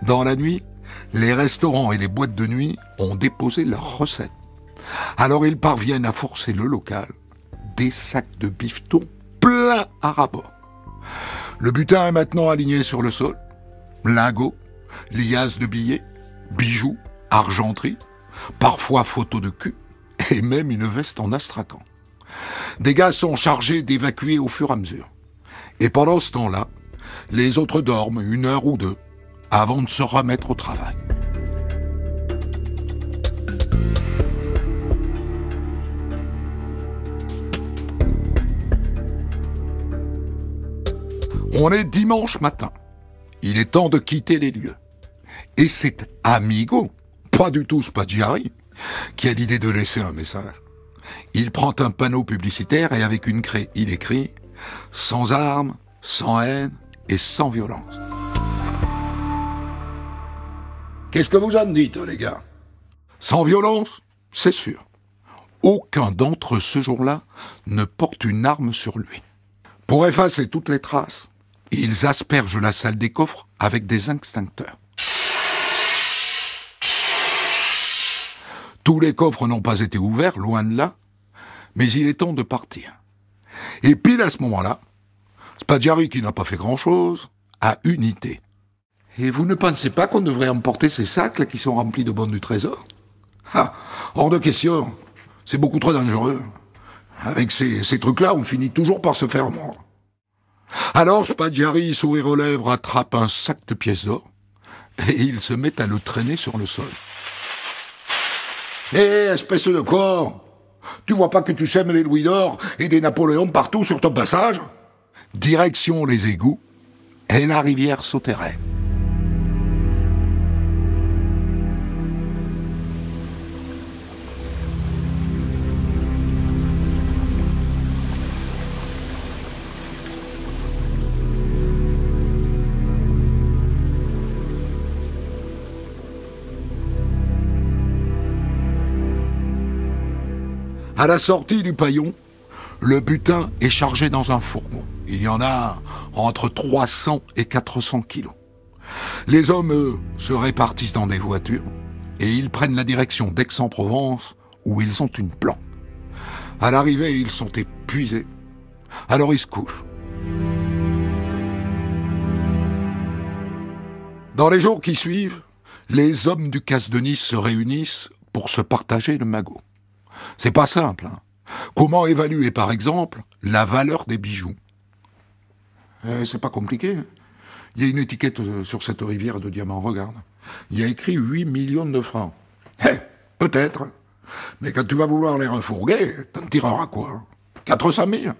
Dans la nuit, les restaurants et les boîtes de nuit ont déposé leurs recettes. Alors ils parviennent à forcer le local. Des sacs de bifton pleins à ras-bord. Le butin est maintenant aligné sur le sol. Lingots, liasses de billets, bijoux, argenterie, parfois photos de cul, et même une veste en astrakhan. Des gars sont chargés d'évacuer au fur et à mesure. Et pendant ce temps-là, les autres dorment 1 heure ou 2 avant de se remettre au travail. On est dimanche matin. Il est temps de quitter les lieux. Et c'est Amigo, pas du tout Spaggiari, qui a l'idée de laisser un message. Il prend un panneau publicitaire et avec une craie, il écrit « Sans armes, sans haine et sans violence ». Qu'est-ce que vous en dites, les gars? Sans violence, c'est sûr. Aucun d'entre eux ce jour-là ne porte une arme sur lui. Pour effacer toutes les traces, ils aspergent la salle des coffres avec des extincteurs. Tous les coffres n'ont pas été ouverts, loin de là, mais il est temps de partir. Et pile à ce moment-là, Spaggiari, qui n'a pas fait grand-chose, a une idée. Et vous ne pensez pas qu'on devrait emporter ces sacs là, qui sont remplis de bons du trésor? Ah, hors de question. C'est beaucoup trop dangereux. Avec ces trucs-là, on finit toujours par se faire mordre. Alors Spaggiari, sourire aux lèvres, attrape un sac de pièces d'or et il se met à le traîner sur le sol. Hé, espèce de con! Tu vois pas que tu sèmes des louis d'or et des Napoléons partout sur ton passage? Direction les égouts et la rivière souterraine. À la sortie du paillon, le butin est chargé dans un fourgon. il y en a entre 300 et 400 kilos. Les hommes, eux, se répartissent dans des voitures et ils prennent la direction d'Aix-en-Provence où ils ont une planque. À l'arrivée, ils sont épuisés, alors ils se couchent. Dans les jours qui suivent, les hommes du casse de Nice se réunissent pour se partager le magot. C'est pas simple, hein. Comment évaluer, par exemple, la valeur des bijoux? C'est pas compliqué. Il y a une étiquette sur cette rivière de diamants, regarde. Il y a écrit 8 millions de francs. Peut-être. Mais quand tu vas vouloir les refourguer, t'en tireras quoi? 400 000?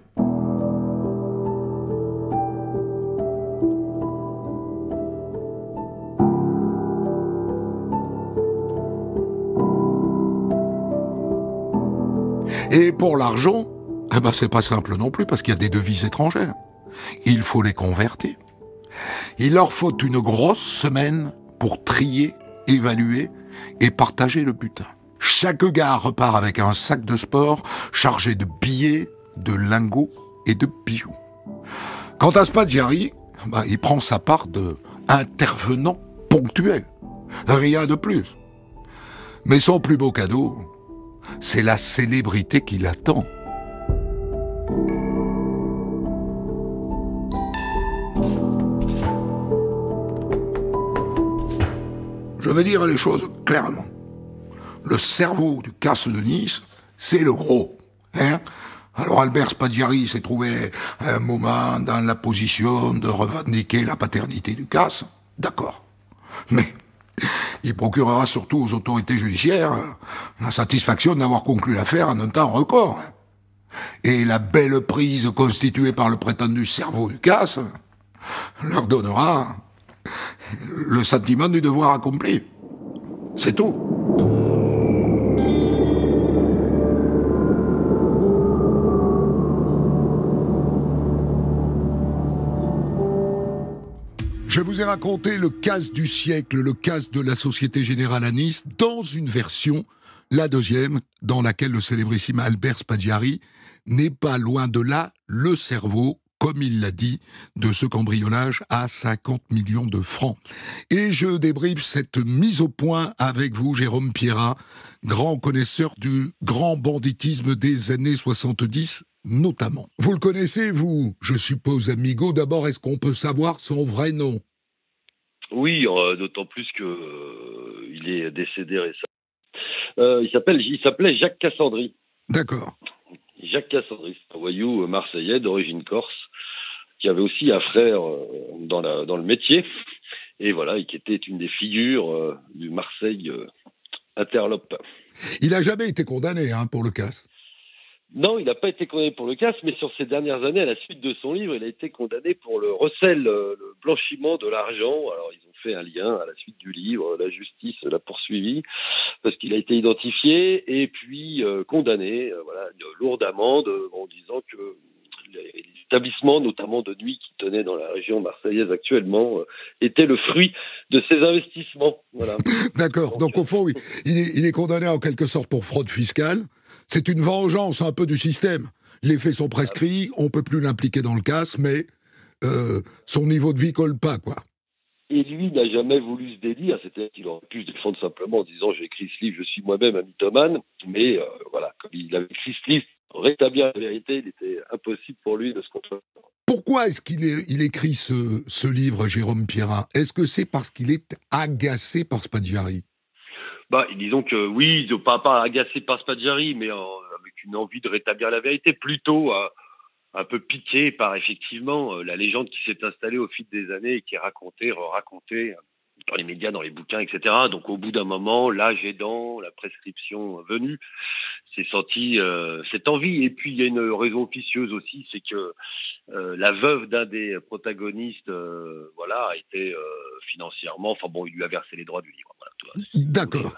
Et pour l'argent, c'est pas simple non plus, parce qu'il y a des devises étrangères. Il faut les convertir. Il leur faut une grosse semaine pour trier, évaluer et partager le butin. Chaque gars repart avec un sac de sport chargé de billets, de lingots et de bijoux. Quant à Spaggiari, il prend sa part de intervenant ponctuel. Rien de plus. Mais son plus beau cadeau, c'est la célébrité qui l'attend. Je vais dire les choses clairement. Le cerveau du casse de Nice, c'est le gros. Hein? Alors Albert Spaggiari s'est trouvé à un moment dans la position de revendiquer la paternité du casse. D'accord. Mais il procurera surtout aux autorités judiciaires la satisfaction d'avoir conclu l'affaire en un temps record. Et la belle prise constituée par le prétendu cerveau du casse leur donnera le sentiment du devoir accompli. C'est tout. Je vous ai raconté le casse du siècle, le casse de la Société Générale à Nice, dans une version, la deuxième, dans laquelle le célébrissime Albert Spaggiari n'est pas loin de là le cerveau, comme il l'a dit, de ce cambriolage à 50 millions de francs. Et je débriefe cette mise au point avec vous, Jérôme Pierrat, grand connaisseur du grand banditisme des années 70, notamment. Vous le connaissez, vous, je suppose, amigo. D'abord, est-ce qu'on peut savoir son vrai nom? Oui, d'autant plus que il est décédé récemment. Il s'appelait Jacques Cassandry. D'accord. Jacques Cassandry, un voyou marseillais d'origine corse, qui avait aussi un frère dans le métier, et voilà, et qui était une des figures du Marseille interlope. Il n'a jamais été condamné pour le casse. Non, il n'a pas été condamné pour le casse, mais sur ces dernières années, à la suite de son livre, il a été condamné pour le recel, le blanchiment de l'argent. Alors, ils ont fait un lien à la suite du livre, la justice l'a poursuivi, parce qu'il a été identifié et puis condamné, une lourde amende, en disant que les établissements, notamment de nuit, qui tenaient dans la région marseillaise actuellement, étaient le fruit de ces investissements. Voilà. D'accord. Donc, au fond, il est condamné en quelque sorte pour fraude fiscale. C'est une vengeance un peu du système. Les faits sont prescrits, on ne peut plus l'impliquer dans le casse, mais son niveau de vie colle pas, quoi. Et lui n'a jamais voulu se dédire, c'est-à-dire qu'il aurait pu se défendre simplement en disant « j'ai écrit ce livre, je suis moi-même un mythomane », mais comme il avait écrit ce livre, rétablir la vérité, il était impossible pour lui de se contrôler. Pourquoi est-ce qu'il écrit ce livre, Jérôme Pierrat? Est-ce que c'est parce qu'il est agacé par Spaggiari? Disons que oui, pas agacé par Spaggiari, mais avec une envie de rétablir la vérité, plutôt un peu piqué par effectivement la légende qui s'est installée au fil des années et qui est racontée dans les médias, dans les bouquins, etc. Donc au bout d'un moment, l'âge aidant, la prescription venue, s'est senti cette envie. Et puis il y a une raison officieuse aussi, c'est que la veuve d'un des protagonistes, a été financièrement, il lui a versé les droits du livre. D'accord.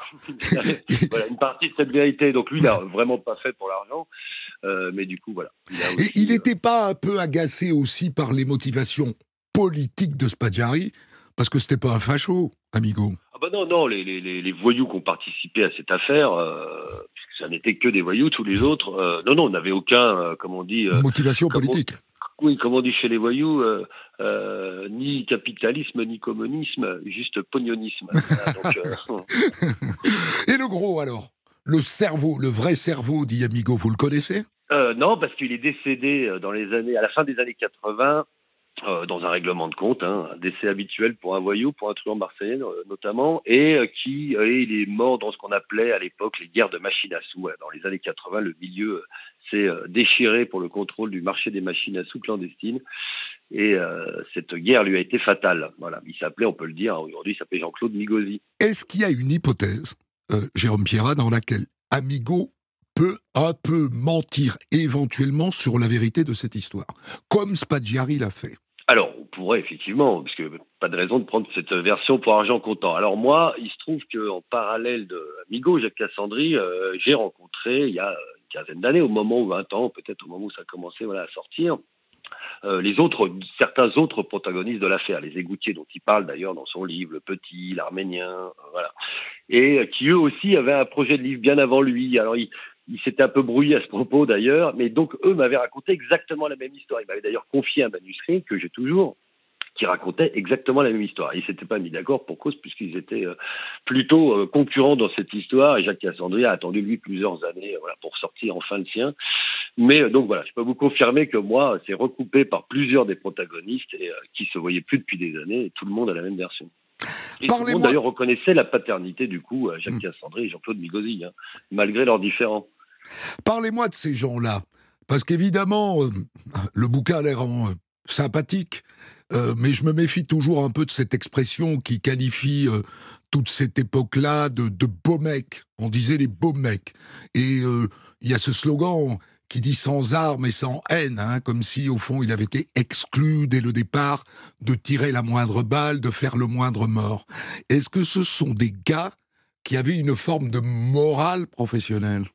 Une partie de cette vérité. Donc lui, il n'a vraiment pas fait pour l'argent. Mais du coup, voilà. Il n'était pas un peu agacé aussi par les motivations politiques de Spaggiari? Parce que c'était pas un facho, amigo. Non, les voyous qui ont participé à cette affaire, ça n'était que des voyous, tous les autres. On n'avait aucun, motivation politique. Oui, comme on dit chez les voyous, ni capitalisme, ni communisme, juste pognonisme. Voilà, donc, Et le gros, alors? Le cerveau, le vrai cerveau d'Iamigo, vous le connaissez? non, parce qu'il est décédé à la fin des années 80, dans un règlement de compte, hein, un décès habituel pour un voyou, pour un truand marseillais notamment, et il est mort dans ce qu'on appelait à l'époque les guerres de machines à sous. Dans les années 80, le milieu s'est déchiré pour le contrôle du marché des machines à sous clandestines, et cette guerre lui a été fatale. Voilà, il s'appelait, on peut le dire, aujourd'hui il s'appelait Jean-Claude Migosi. Est-ce qu'il y a une hypothèse, Jérôme Pierrat, dans laquelle Amigo peut un peu mentir éventuellement sur la vérité de cette histoire, comme Spaggiari l'a fait? Alors, on pourrait effectivement, parce que pas de raison de prendre cette version pour argent comptant. Alors moi, il se trouve qu'en parallèle de Amigo, Jacques Cassandry, j'ai rencontré il y a une quinzaine d'années, au moment où 20 ans, peut-être au moment où ça commençait à sortir, certains autres protagonistes de l'affaire, les égoutiers dont il parle d'ailleurs dans son livre, Le Petit, l'Arménien, voilà, et qui eux aussi avaient un projet de livre bien avant lui. Alors il s'était un peu brouillé à ce propos d'ailleurs, mais donc eux m'avaient raconté exactement la même histoire. Ils m'avaient d'ailleurs confié un manuscrit que j'ai toujours, qui racontait exactement la même histoire. Ils s'étaient pas mis d'accord pour cause, puisqu'ils étaient plutôt concurrents dans cette histoire, et Jacques Cassandry a attendu lui plusieurs années pour sortir enfin le sien. Mais donc voilà, je peux vous confirmer que moi, c'est recoupé par plusieurs des protagonistes et qui se voyaient plus depuis des années, et tout le monde a la même version. Et tout le monde d'ailleurs reconnaissait la paternité du coup Jacques Cassandry et Jean-Claude Migosi, hein, malgré leurs différends. Parlez-moi de ces gens-là, parce qu'évidemment, le bouquin a l'air sympathique, mais je me méfie toujours un peu de cette expression qui qualifie toute cette époque-là de beaux mecs. On disait les beaux mecs. Et il y a ce slogan qui dit sans armes et sans haine, hein, comme si au fond il avait été exclu dès le départ de tirer la moindre balle, de faire le moindre mort. Est-ce que ce sont des gars qui avaient une forme de morale professionnelle?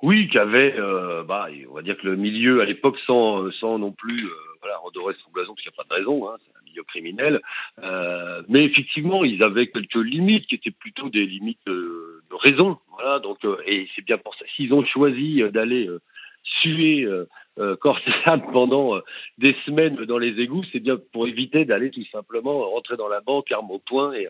Oui, qu'avait, on va dire que le milieu à l'époque, sans non plus redorer son blason, parce qu'il n'y a pas de raison, hein, c'est un milieu criminel. Mais effectivement, ils avaient quelques limites qui étaient plutôt des limites de raison. Voilà, donc, et c'est bien pour ça. S'ils ont choisi d'aller suer corps et âme pendant des semaines dans les égouts, c'est bien pour éviter d'aller tout simplement rentrer dans la banque, arme au poing, et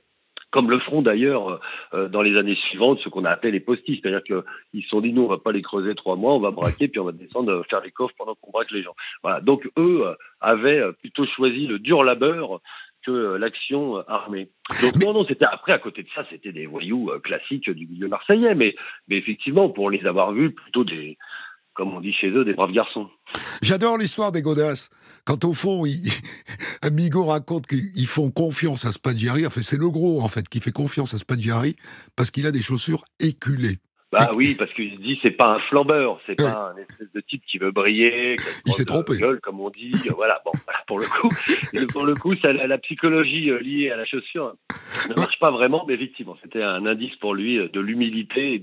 comme le feront d'ailleurs dans les années suivantes ce qu'on a appelé les postistes, c'est-à-dire qu'ils se sont dit nous on va pas les creuser 3 mois, on va braquer puis on va descendre faire les coffres pendant qu'on braque les gens. Voilà, donc eux avaient plutôt choisi le dur labeur que l'action armée. Donc non, c'était après, à côté de ça, c'était des voyous classiques du milieu marseillais, mais effectivement pour les avoir vus plutôt des, comme on dit chez eux, des braves garçons. J'adore l'histoire des godasses. Quand au fond, Amigo raconte qu'ils font confiance à Spaggiari, enfin c'est le gros en fait qui fait confiance à Spaggiari parce qu'il a des chaussures éculées. Bah oui, parce qu'il se dit c'est pas un flambeur, c'est pas un espèce de type qui veut briller, il s'est trompé, gueule comme on dit. Voilà, bon, pour le coup, ça, la psychologie liée à la chaussure ne marche pas vraiment, mais effectivement, c'était un indice pour lui de l'humilité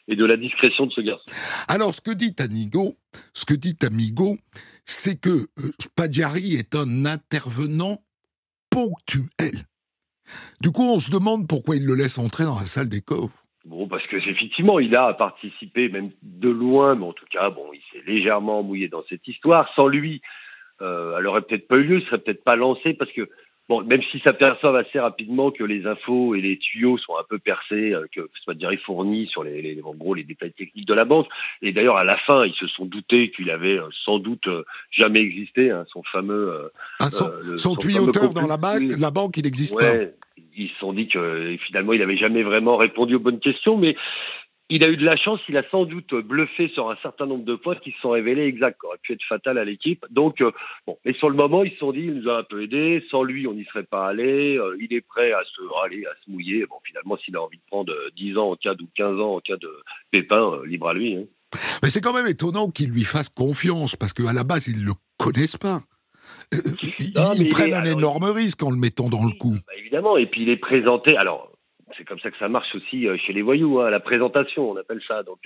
et de la discrétion de ce garçon. Alors, ce que dit Amigo, c'est que Spaggiari est un intervenant ponctuel. Du coup, on se demande pourquoi il le laisse entrer dans la salle des coffres. Bon, parce que effectivement, il a participé, même de loin, mais en tout cas, bon, il s'est légèrement mouillé dans cette histoire. Sans lui, elle aurait peut-être pas eu lieu, serait peut-être pas lancée, parce que bon, même s'ils s'aperçoivent assez rapidement que les infos et les tuyaux sont un peu percés, que Spaggiari fournit sur en gros les détails techniques de la banque. Et d'ailleurs, à la fin, ils se sont doutés qu'il avait sans doute jamais existé, hein, son fameux son tuyauteur dans la banque, il n'existe pas. Ils se sont dit que finalement, il n'avait jamais vraiment répondu aux bonnes questions, mais il a eu de la chance, il a sans doute bluffé sur un certain nombre de points qui se sont révélés exacts, qui auraient pu être fatales à l'équipe. Donc, bon, et sur le moment, ils se sont dit, il nous a un peu aidé, sans lui, on n'y serait pas allé, il est prêt à se mouiller. Bon, finalement, s'il a envie de prendre 10 ans en cas ou 15 ans en cas de pépin, libre à lui. Hein. Mais c'est quand même étonnant qu'il lui fasse confiance, parce qu'à la base, ils ne le connaissent pas. Ils prennent un énorme risque en le mettant dans le coup. Bah, évidemment, et puis il est présenté, alors c'est comme ça que ça marche aussi chez les voyous, hein, la présentation, on appelle ça. Donc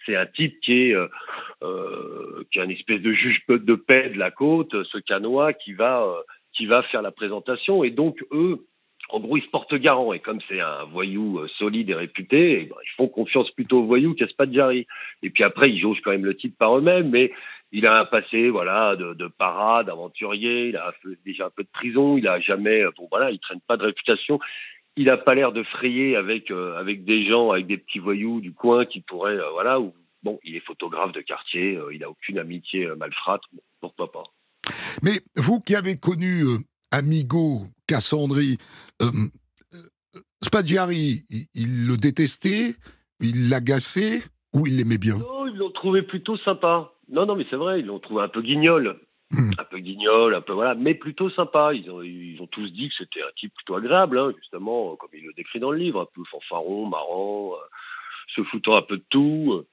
c'est un type qui a une espèce de juge de paix de la côte, ce canois qui va faire la présentation, et donc eux, En gros, ils se portent garant, et comme c'est un voyou solide et réputé, ils font confiance plutôt aux voyous qu'à Spadgiari. Et puis après, ils jaugent quand même le titre par eux-mêmes, mais il a un passé, voilà, de parade, d'aventurier, il a fait déjà un peu de prison, il a jamais, il traîne pas de réputation. Il a pas l'air de frayer avec des gens, avec des petits voyous du coin qui pourraient, il est photographe de quartier, il a aucune amitié malfrate, pourquoi pas. Mais vous qui avez connu Amigo, Cassandri, Spadgiari, il le détestait, il l'agaçait ou il l'aimait bien? Non, ils l'ont trouvé plutôt sympa. Non, mais c'est vrai, ils l'ont trouvé un peu guignol. Mais plutôt sympa. Ils ont tous dit que c'était un type plutôt agréable, hein, justement, comme il le décrit dans le livre, un peu fanfaron, marrant, se foutant un peu de tout.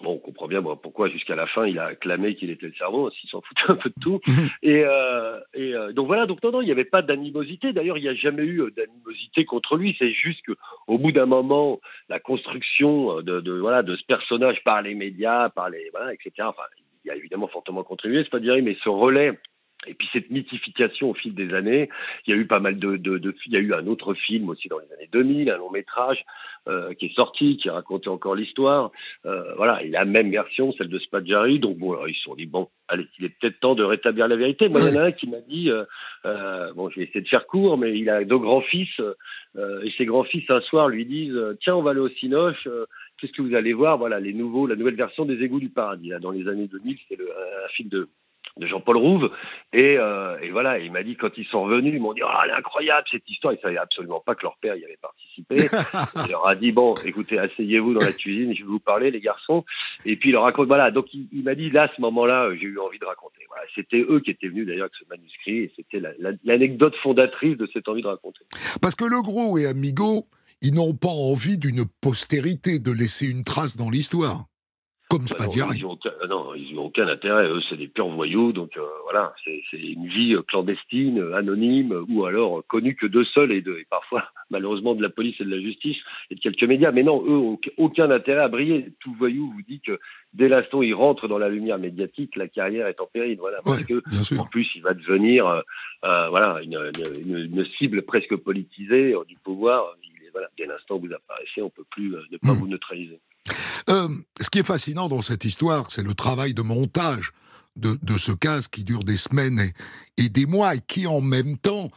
Bon, on comprend bien pourquoi jusqu'à la fin il a acclamé qu'il était le cerveau, s'il s'en foutait un peu de tout. Donc voilà, non, il n'y avait pas d'animosité. D'ailleurs, il n'y a jamais eu d'animosité contre lui. C'est juste qu'au bout d'un moment, la construction de ce personnage par les médias, etc. Enfin, il a évidemment fortement contribué, c'est pas dire, mais ce relais. Et puis cette mythification au fil des années, il y a eu pas mal il y a eu un autre film aussi dans les années 2000, un long métrage qui est sorti, qui racontait encore l'histoire. Et la même version, celle de Spadgiari. Donc bon, alors, ils se sont dit allez, il est peut-être temps de rétablir la vérité. Moi, il y en a un qui m'a dit, je vais essayer de faire court, mais il a 2 grands-fils et ses grands-fils un soir lui disent, tiens, on va aller au Cinoche. Qu'est-ce que vous allez voir? Voilà, la nouvelle version des Égouts du Paradis. Là, dans les années 2000, c'est un film de Jean-Paul Rouve, et il m'a dit, quand ils sont revenus, ils m'ont dit, elle est incroyable cette histoire. Ils savaient absolument pas que leur père y avait participé. Il leur a dit, écoutez, asseyez-vous dans la cuisine, je vais vous parler, les garçons. Et puis il leur raconte, donc il m'a dit, là, à ce moment-là, j'ai eu envie de raconter. Voilà, c'était eux qui étaient venus d'ailleurs avec ce manuscrit, et c'était l'anecdote fondatrice de cette envie de raconter. Parce que Le Gros et Amigo, ils n'ont pas envie d'une postérité, de laisser une trace dans l'histoire. Comme Spadgiari. Ils n'ont aucun intérêt. Eux, c'est des purs voyous. Donc c'est une vie clandestine, anonyme, ou alors connue que d'eux seuls et parfois, malheureusement, de la police et de la justice et de quelques médias. Mais non, eux, aucun intérêt à briller. Tout voyou vous dit que dès l'instant où il rentre dans la lumière médiatique, la carrière est en péril. Parce que, en plus, il va devenir une cible presque politisée du pouvoir. Dès l'instant où vous apparaissez, on ne peut plus ne pas vous neutraliser. Ce qui est fascinant dans cette histoire, c'est le travail de montage de ce cas qui dure des semaines et des mois, et qui en même temps,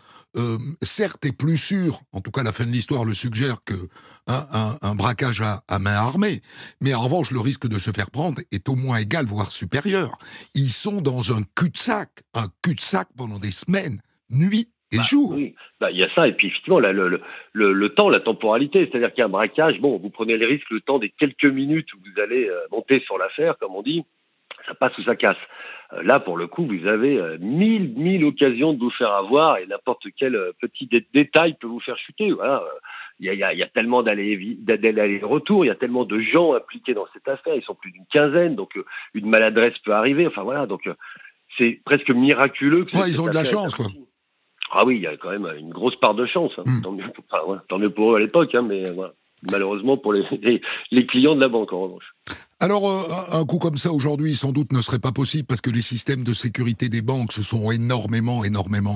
certes est plus sûr, en tout cas la fin de l'histoire le suggère, qu'un braquage à main armée, mais en revanche le risque de se faire prendre est au moins égal, voire supérieur. Ils sont dans un cul-de-sac pendant des semaines, nuit et jour. Oui, il y a ça, et puis effectivement le temps, la temporalité, c'est-à-dire qu'il y a un braquage, vous prenez les risques, le temps des quelques minutes où vous allez monter sur l'affaire, comme on dit, ça passe ou ça casse. Là, pour le coup, vous avez mille occasions de vous faire avoir, et n'importe quel petit détail peut vous faire chuter. Voilà. Il y a tellement d'allers-retours, il y a tellement de gens impliqués dans cette affaire, ils sont plus d'une quinzaine, donc une maladresse peut arriver. Enfin voilà, donc c'est presque miraculeux. Ils ont de la chance, quoi. Ah oui, il y a quand même une grosse part de chance. Hein. Tant mieux pour eux à l'époque, mais voilà. Malheureusement pour les clients de la banque, en revanche. Alors, un coup comme ça, aujourd'hui, sans doute ne serait pas possible parce que les systèmes de sécurité des banques se sont énormément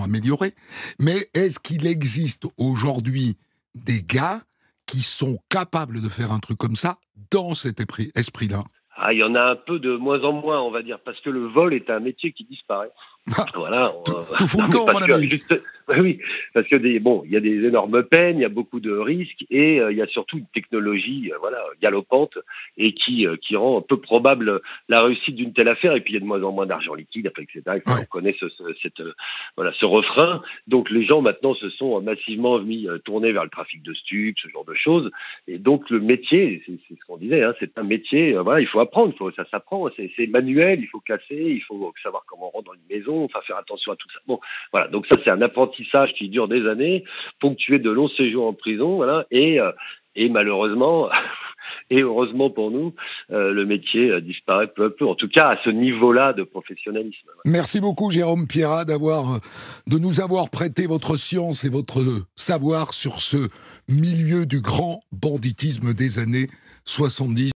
améliorés. Mais est-ce qu'il existe aujourd'hui des gars qui sont capables de faire un truc comme ça dans cet esprit-là? Il y en a un peu de moins en moins, on va dire, parce que le vol est un métier qui disparaît. Voilà. Tout fout le camp, mon ami. Oui, parce que il y a des énormes peines, il y a beaucoup de risques, et il y a surtout une technologie, galopante, et qui rend peu probable la réussite d'une telle affaire. Et puis il y a de moins en moins d'argent liquide, etc. On connaît ce refrain. Donc les gens maintenant se sont massivement tournés vers le trafic de stupes, ce genre de choses. Et donc le métier, c'est ce qu'on disait, c'est un métier. Il faut apprendre, ça s'apprend. C'est manuel, il faut casser, il faut savoir comment on rentre dans une maison, faire attention à tout ça. Bon, voilà. Donc ça, c'est un apprentissage qui dure des années, ponctué de longs séjours en prison, voilà. Et malheureusement, et heureusement pour nous, le métier disparaît peu à peu. En tout cas, à ce niveau-là de professionnalisme. Merci beaucoup, Jérôme Pierrat, de nous avoir prêté votre science et votre savoir sur ce milieu du grand banditisme des années 70.